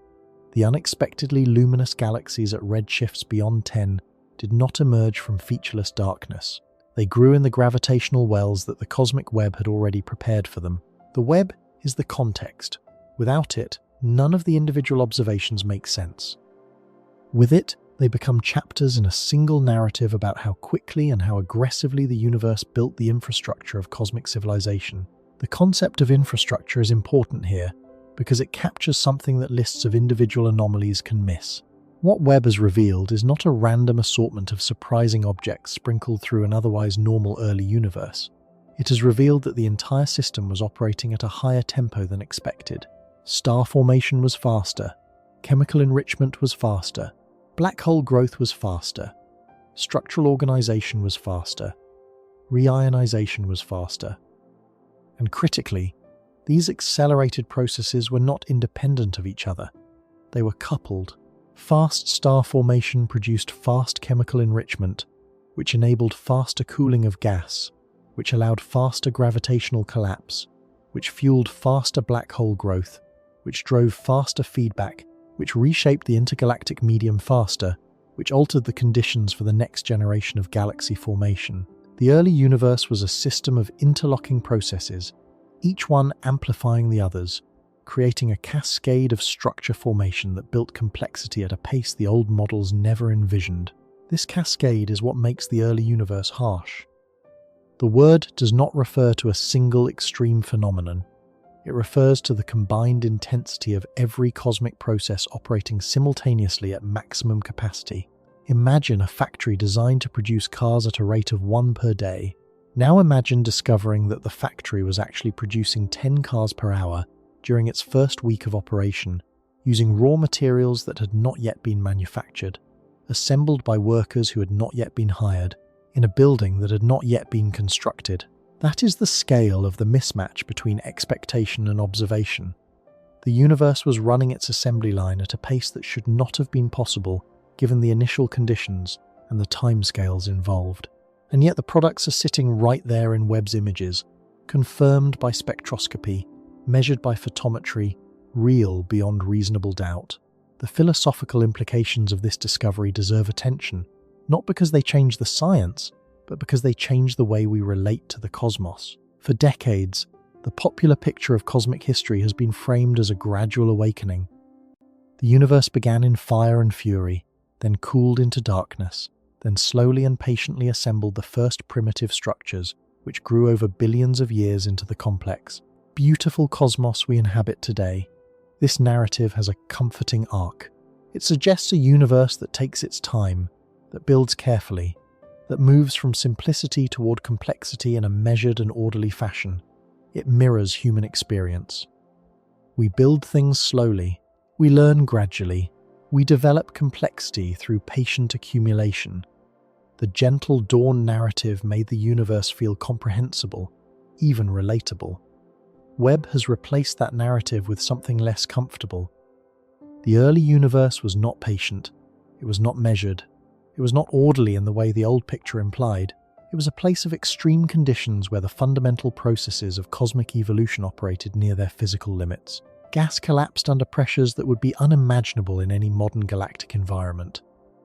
The unexpectedly luminous galaxies at redshifts beyond 10 did not emerge from featureless darkness. They grew in the gravitational wells that the cosmic web had already prepared for them. The web is the context. Without it, none of the individual observations make sense. With it, they become chapters in a single narrative about how quickly and how aggressively the universe built the infrastructure of cosmic civilization. The concept of infrastructure is important here, because it captures something that lists of individual anomalies can miss. What Webb has revealed is not a random assortment of surprising objects sprinkled through an otherwise normal early universe. It has revealed that the entire system was operating at a higher tempo than expected. Star formation was faster, chemical enrichment was faster, black hole growth was faster, structural organization was faster, reionization was faster. And critically, these accelerated processes were not independent of each other. They were coupled. Fast star formation produced fast chemical enrichment, which enabled faster cooling of gas, which allowed faster gravitational collapse, which fueled faster black hole growth, which drove faster feedback, which reshaped the intergalactic medium faster, which altered the conditions for the next generation of galaxy formation. The early universe was a system of interlocking processes, each one amplifying the others, creating a cascade of structure formation that built complexity at a pace the old models never envisioned. This cascade is what makes the early universe harsh. The word does not refer to a single extreme phenomenon. It refers to the combined intensity of every cosmic process operating simultaneously at maximum capacity. Imagine a factory designed to produce cars at a rate of 1 per day. Now imagine discovering that the factory was actually producing 10 cars per hour during its first week of operation, using raw materials that had not yet been manufactured, assembled by workers who had not yet been hired, in a building that had not yet been constructed. That is the scale of the mismatch between expectation and observation. The universe was running its assembly line at a pace that should not have been possible given the initial conditions and the timescales involved. And yet the products are sitting right there in Webb's images, confirmed by spectroscopy, measured by photometry, real beyond reasonable doubt. The philosophical implications of this discovery deserve attention, not because they change the science, but because they change the way we relate to the cosmos. For decades, the popular picture of cosmic history has been framed as a gradual awakening. The universe began in fire and fury, then cooled into darkness, then slowly and patiently assembled the first primitive structures, which grew over billions of years into the complex, beautiful cosmos we inhabit today. This narrative has a comforting arc. It suggests a universe that takes its time, that builds carefully, that moves from simplicity toward complexity in a measured and orderly fashion. It mirrors human experience. We build things slowly, we learn gradually, we develop complexity through patient accumulation. The gentle dawn narrative made the universe feel comprehensible, even relatable. Webb has replaced that narrative with something less comfortable. The early universe was not patient, it was not measured, it was not orderly in the way the old picture implied. It was a place of extreme conditions where the fundamental processes of cosmic evolution operated near their physical limits. Gas collapsed under pressures that would be unimaginable in any modern galactic environment.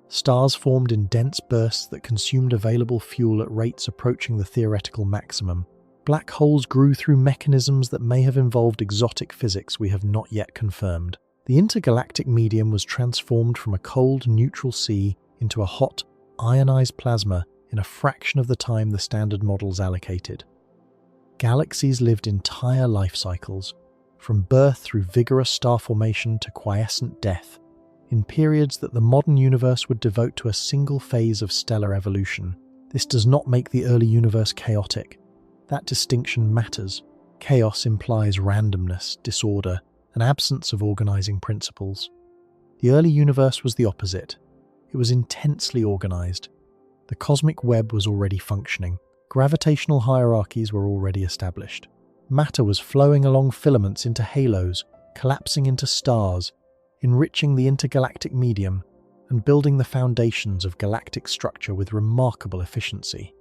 Stars formed in dense bursts that consumed available fuel at rates approaching the theoretical maximum. Black holes grew through mechanisms that may have involved exotic physics we have not yet confirmed. The intergalactic medium was transformed from a cold, neutral sea into a hot, ionized plasma in a fraction of the time the standard models allocated. Galaxies lived entire life cycles, from birth through vigorous star formation to quiescent death, in periods that the modern universe would devote to a single phase of stellar evolution. This does not make the early universe chaotic. That distinction matters. Chaos implies randomness, disorder, an absence of organizing principles. The early universe was the opposite. It was intensely organized. The cosmic web was already functioning. Gravitational hierarchies were already established. Matter was flowing along filaments into halos, collapsing into stars, enriching the intergalactic medium, and building the foundations of galactic structure with remarkable efficiency.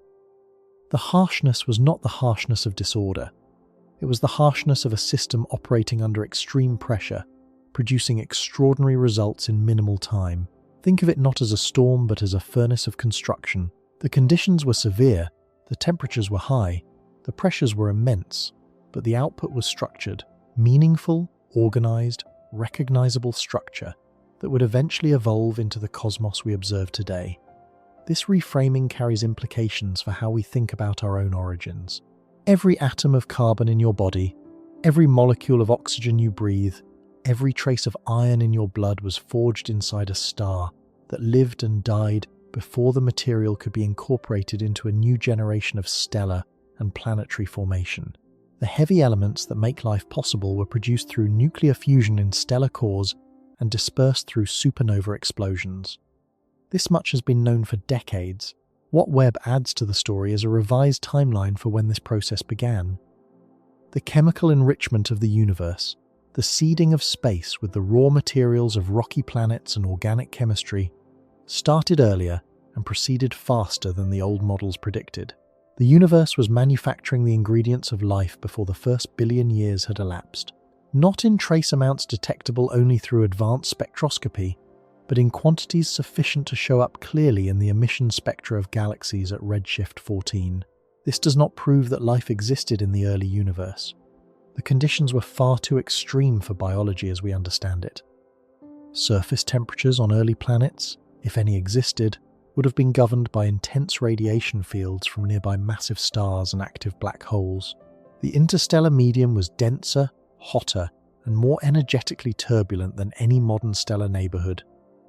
The harshness was not the harshness of disorder. It was the harshness of a system operating under extreme pressure, producing extraordinary results in minimal time. Think of it not as a storm but as a furnace of construction. The conditions were severe, the temperatures were high, the pressures were immense, but the output was structured, meaningful, organized, recognizable structure that would eventually evolve into the cosmos we observe today. This reframing carries implications for how we think about our own origins. Every atom of carbon in your body, every molecule of oxygen you breathe, every trace of iron in your blood was forged inside a star that lived and died before the material could be incorporated into a new generation of stellar and planetary formation. The heavy elements that make life possible were produced through nuclear fusion in stellar cores and dispersed through supernova explosions. This much has been known for decades. What Webb adds to the story is a revised timeline for when this process began. The chemical enrichment of the universe, the seeding of space with the raw materials of rocky planets and organic chemistry, started earlier and proceeded faster than the old models predicted. The universe was manufacturing the ingredients of life before the first billion years had elapsed, not in trace amounts detectable only through advanced spectroscopy, but in quantities sufficient to show up clearly in the emission spectra of galaxies at redshift 14. This does not prove that life existed in the early universe. The conditions were far too extreme for biology as we understand it. Surface temperatures on early planets, if any existed, would have been governed by intense radiation fields from nearby massive stars and active black holes. The interstellar medium was denser, hotter, and more energetically turbulent than any modern stellar neighborhood.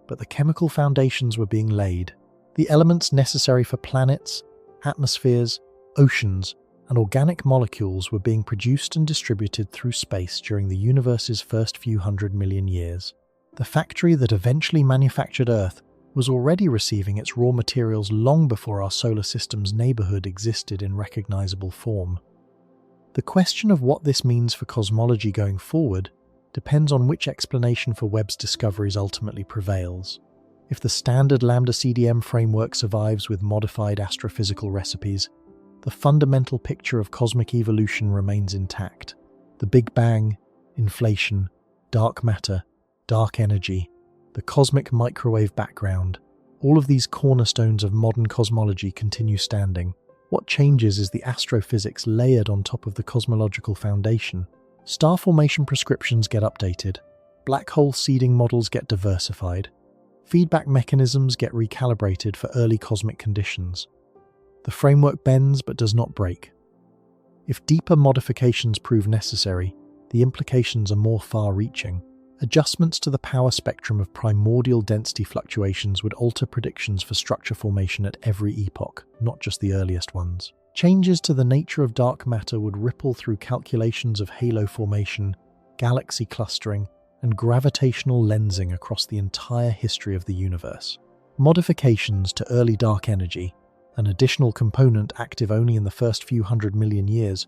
But the chemical foundations were being laid. The elements necessary for planets, atmospheres, oceans, and organic molecules were being produced and distributed through space during the universe's first few 100 million years. The factory that eventually manufactured Earth was already receiving its raw materials long before our solar system's neighborhood existed in recognizable form. The question of what this means for cosmology going forward depends on which explanation for Webb's discoveries ultimately prevails. If the standard lambda-CDM framework survives with modified astrophysical recipes, the fundamental picture of cosmic evolution remains intact. The Big Bang, inflation, dark matter, dark energy, the cosmic microwave background, all of these cornerstones of modern cosmology continue standing. What changes is the astrophysics layered on top of the cosmological foundation. Star formation prescriptions get updated, black hole seeding models get diversified, feedback mechanisms get recalibrated for early cosmic conditions. The framework bends but does not break. If deeper modifications prove necessary, the implications are more far-reaching. Adjustments to the power spectrum of primordial density fluctuations would alter predictions for structure formation at every epoch, not just the earliest ones. Changes to the nature of dark matter would ripple through calculations of halo formation, galaxy clustering, and gravitational lensing across the entire history of the universe. Modifications to early dark energy, an additional component active only in the first few 100 million years,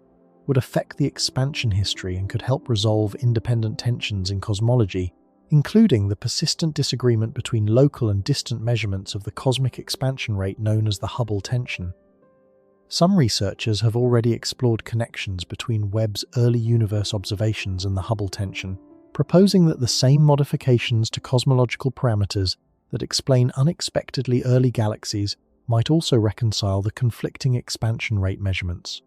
would affect the expansion history and could help resolve independent tensions in cosmology, including the persistent disagreement between local and distant measurements of the cosmic expansion rate known as the Hubble tension. Some researchers have already explored connections between Webb's early universe observations and the Hubble tension, proposing that the same modifications to cosmological parameters that explain unexpectedly early galaxies might also reconcile the conflicting expansion rate measurements.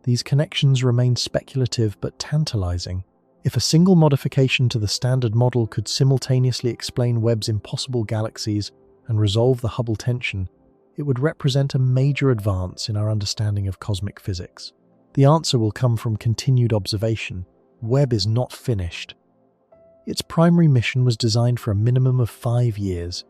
These connections remain speculative but tantalizing. If a single modification to the standard model could simultaneously explain Webb's impossible galaxies and resolve the Hubble tension, it would represent a major advance in our understanding of cosmic physics. The answer will come from continued observation. Webb is not finished. Its primary mission was designed for a minimum of 5 years,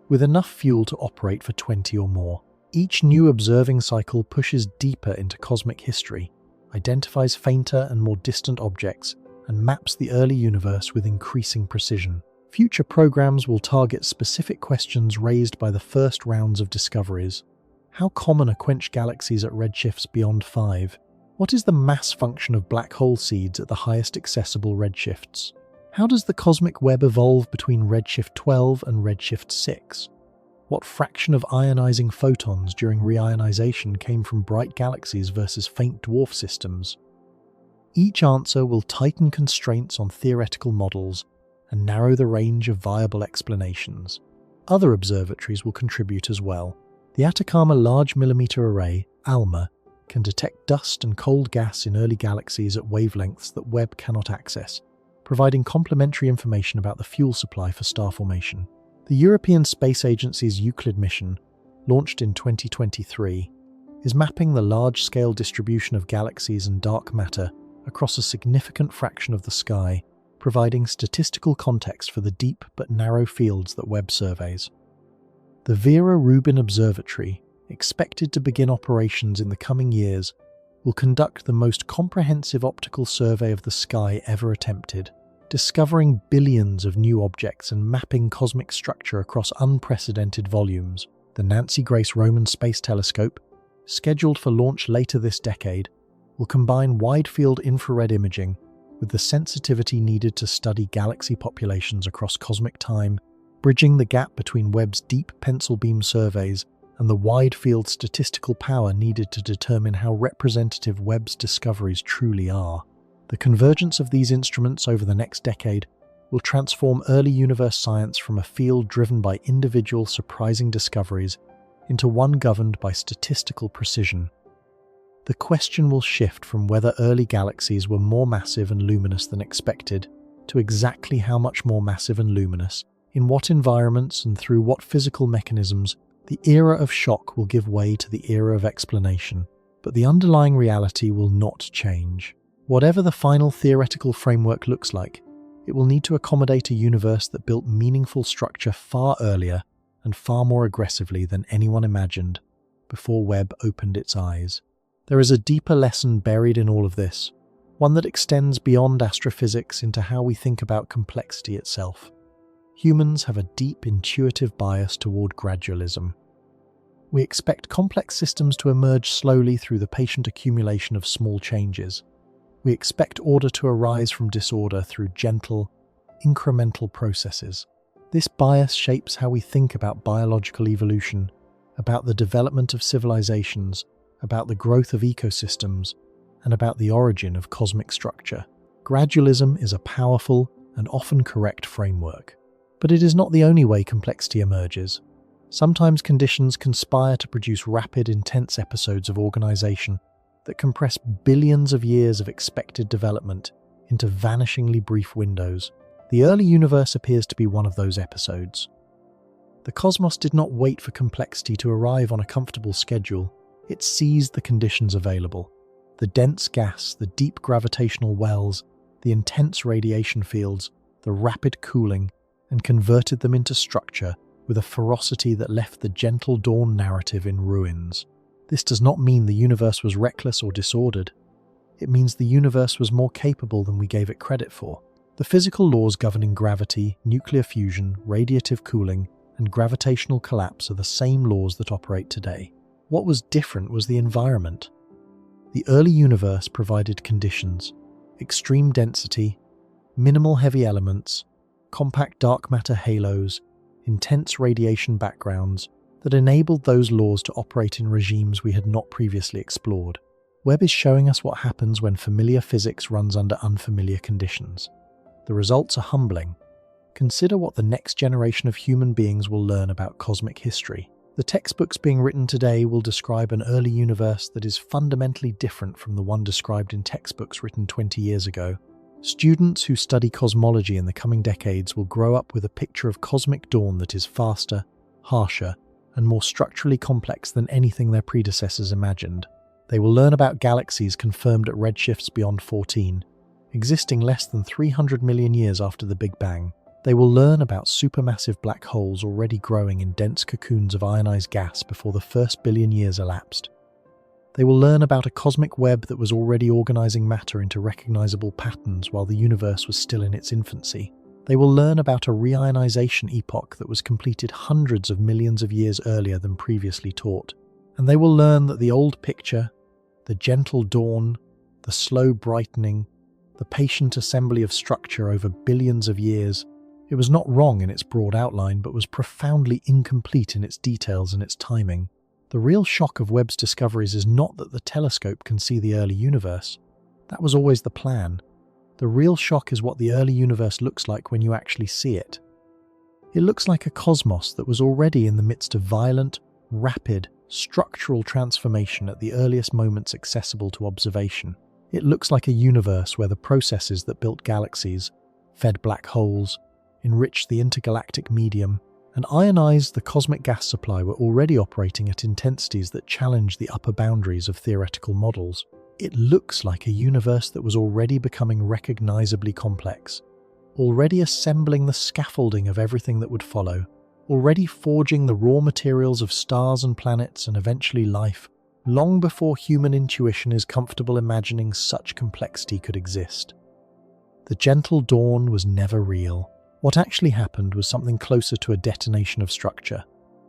with enough fuel to operate for 20 or more. Each new observing cycle pushes deeper into cosmic history, identifies fainter and more distant objects, and maps the early universe with increasing precision. Future programs will target specific questions raised by the first rounds of discoveries. How common are quenched galaxies at redshifts beyond 5? What is the mass function of black hole seeds at the highest accessible redshifts? How does the cosmic web evolve between redshift 12 and redshift 6? What fraction of ionizing photons during reionization came from bright galaxies versus faint dwarf systems? Each answer will tighten constraints on theoretical models and narrow the range of viable explanations. Other observatories will contribute as well. The Atacama Large Millimeter Array, ALMA, can detect dust and cold gas in early galaxies at wavelengths that Webb cannot access, providing complementary information about the fuel supply for star formation. The European Space Agency's Euclid mission, launched in 2023, is mapping the large-scale distribution of galaxies and dark matter across a significant fraction of the sky, providing statistical context for the deep but narrow fields that Webb surveys. The Vera Rubin Observatory, expected to begin operations in the coming years, will conduct the most comprehensive optical survey of the sky ever attempted, discovering billions of new objects and mapping cosmic structure across unprecedented volumes. The Nancy Grace Roman Space Telescope, scheduled for launch later this decade, will combine wide-field infrared imaging with the sensitivity needed to study galaxy populations across cosmic time, bridging the gap between Webb's deep pencil beam surveys and the wide-field statistical power needed to determine how representative Webb's discoveries truly are. The convergence of these instruments over the next decade will transform early universe science from a field driven by individual surprising discoveries into one governed by statistical precision. The question will shift from whether early galaxies were more massive and luminous than expected to exactly how much more massive and luminous, in what environments and through what physical mechanisms. The era of shock will give way to the era of explanation, but the underlying reality will not change. Whatever the final theoretical framework looks like, it will need to accommodate a universe that built meaningful structure far earlier and far more aggressively than anyone imagined before Webb opened its eyes. There is a deeper lesson buried in all of this, one that extends beyond astrophysics into how we think about complexity itself. Humans have a deep intuitive bias toward gradualism. We expect complex systems to emerge slowly through the patient accumulation of small changes. We expect order to arise from disorder through gentle, incremental processes. This bias shapes how we think about biological evolution, about the development of civilizations, about the growth of ecosystems, and about the origin of cosmic structure. Gradualism is a powerful and often correct framework. But it is not the only way complexity emerges. Sometimes conditions conspire to produce rapid, intense episodes of organization that compress billions of years of expected development into vanishingly brief windows. The early universe appears to be one of those episodes. The cosmos did not wait for complexity to arrive on a comfortable schedule. It seized the conditions available. The dense gas, the deep gravitational wells, the intense radiation fields, the rapid cooling, and converted them into structure with a ferocity that left the gentle dawn narrative in ruins. This does not mean the universe was reckless or disordered. It means the universe was more capable than we gave it credit for. The physical laws governing gravity, nuclear fusion, radiative cooling, and gravitational collapse are the same laws that operate today. What was different was the environment. The early universe provided conditions: extreme density, minimal heavy elements, compact dark matter halos, intense radiation backgrounds that enabled those laws to operate in regimes we had not previously explored. Webb is showing us what happens when familiar physics runs under unfamiliar conditions. The results are humbling. Consider what the next generation of human beings will learn about cosmic history. The textbooks being written today will describe an early universe that is fundamentally different from the one described in textbooks written 20 years ago. Students who study cosmology in the coming decades will grow up with a picture of cosmic dawn that is faster, harsher, and more structurally complex than anything their predecessors imagined. They will learn about galaxies confirmed at redshifts beyond 14, existing less than 300 million years after the Big Bang. They will learn about supermassive black holes already growing in dense cocoons of ionized gas before the first billion years elapsed. They will learn about a cosmic web that was already organizing matter into recognizable patterns while the universe was still in its infancy. They will learn about a reionization epoch that was completed hundreds of millions of years earlier than previously taught. And they will learn that the old picture, the gentle dawn, the slow brightening, the patient assembly of structure over billions of years, it was not wrong in its broad outline, but was profoundly incomplete in its details and its timing. The real shock of Webb's discoveries is not that the telescope can see the early universe. That was always the plan. The real shock is what the early universe looks like when you actually see it. It looks like a cosmos that was already in the midst of violent, rapid, structural transformation at the earliest moments accessible to observation. It looks like a universe where the processes that built galaxies, fed black holes, enriched the intergalactic medium, and ionized the cosmic gas supply were already operating at intensities that challenge the upper boundaries of theoretical models. It looks like a universe that was already becoming recognizably complex, already assembling the scaffolding of everything that would follow, already forging the raw materials of stars and planets and eventually life, long before human intuition is comfortable imagining such complexity could exist. The gentle dawn was never real. What actually happened was something closer to a detonation of structure,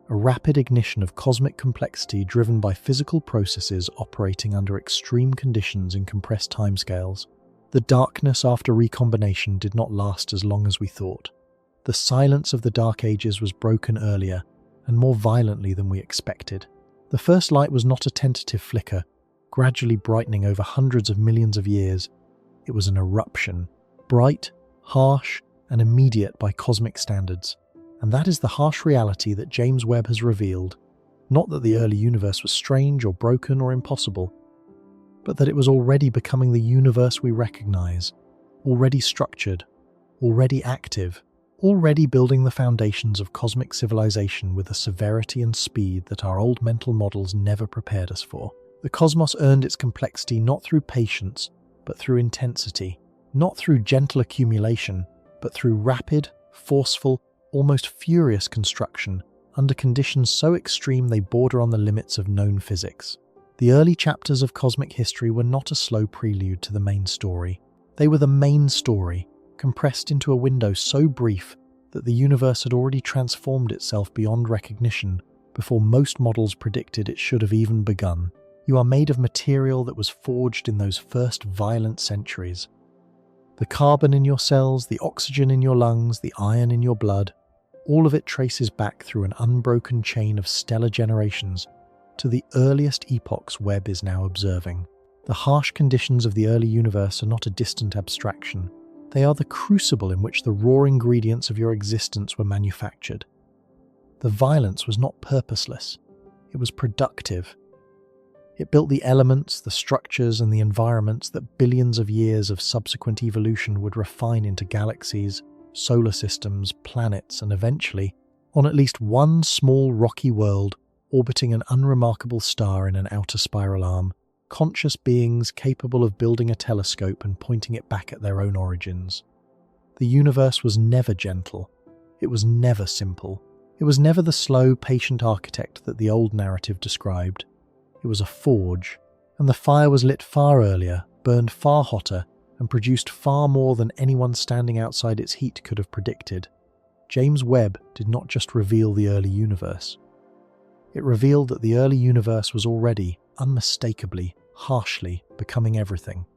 a rapid ignition of cosmic complexity driven by physical processes operating under extreme conditions in compressed timescales. The darkness after recombination did not last as long as we thought. The silence of the Dark Ages was broken earlier and more violently than we expected. The first light was not a tentative flicker, gradually brightening over hundreds of millions of years. It was an eruption, bright, harsh, and immediate by cosmic standards. And that is the harsh reality that James Webb has revealed. Not that the early universe was strange or broken or impossible, but that it was already becoming the universe we recognize, already structured, already active, already building the foundations of cosmic civilization with a severity and speed that our old mental models never prepared us for. The cosmos earned its complexity not through patience, but through intensity. Not through gentle accumulation, but through rapid, forceful, almost furious construction under conditions so extreme they border on the limits of known physics. The early chapters of cosmic history were not a slow prelude to the main story. They were the main story, compressed into a window so brief that the universe had already transformed itself beyond recognition before most models predicted it should have even begun. You are made of material that was forged in those first violent centuries. The carbon in your cells, the oxygen in your lungs, the iron in your blood, all of it traces back through an unbroken chain of stellar generations to the earliest epochs Webb is now observing. The harsh conditions of the early universe are not a distant abstraction. They are the crucible in which the raw ingredients of your existence were manufactured. The violence was not purposeless. It was productive. It built the elements, the structures, and the environments that billions of years of subsequent evolution would refine into galaxies, solar systems, planets, and eventually, on at least one small rocky world orbiting an unremarkable star in an outer spiral arm, conscious beings capable of building a telescope and pointing it back at their own origins. The universe was never gentle. It was never simple. It was never the slow, patient architect that the old narrative described. It was a forge, and the fire was lit far earlier, burned far hotter, and produced far more than anyone standing outside its heat could have predicted. James Webb did not just reveal the early universe. It revealed that the early universe was already, unmistakably, harshly becoming everything.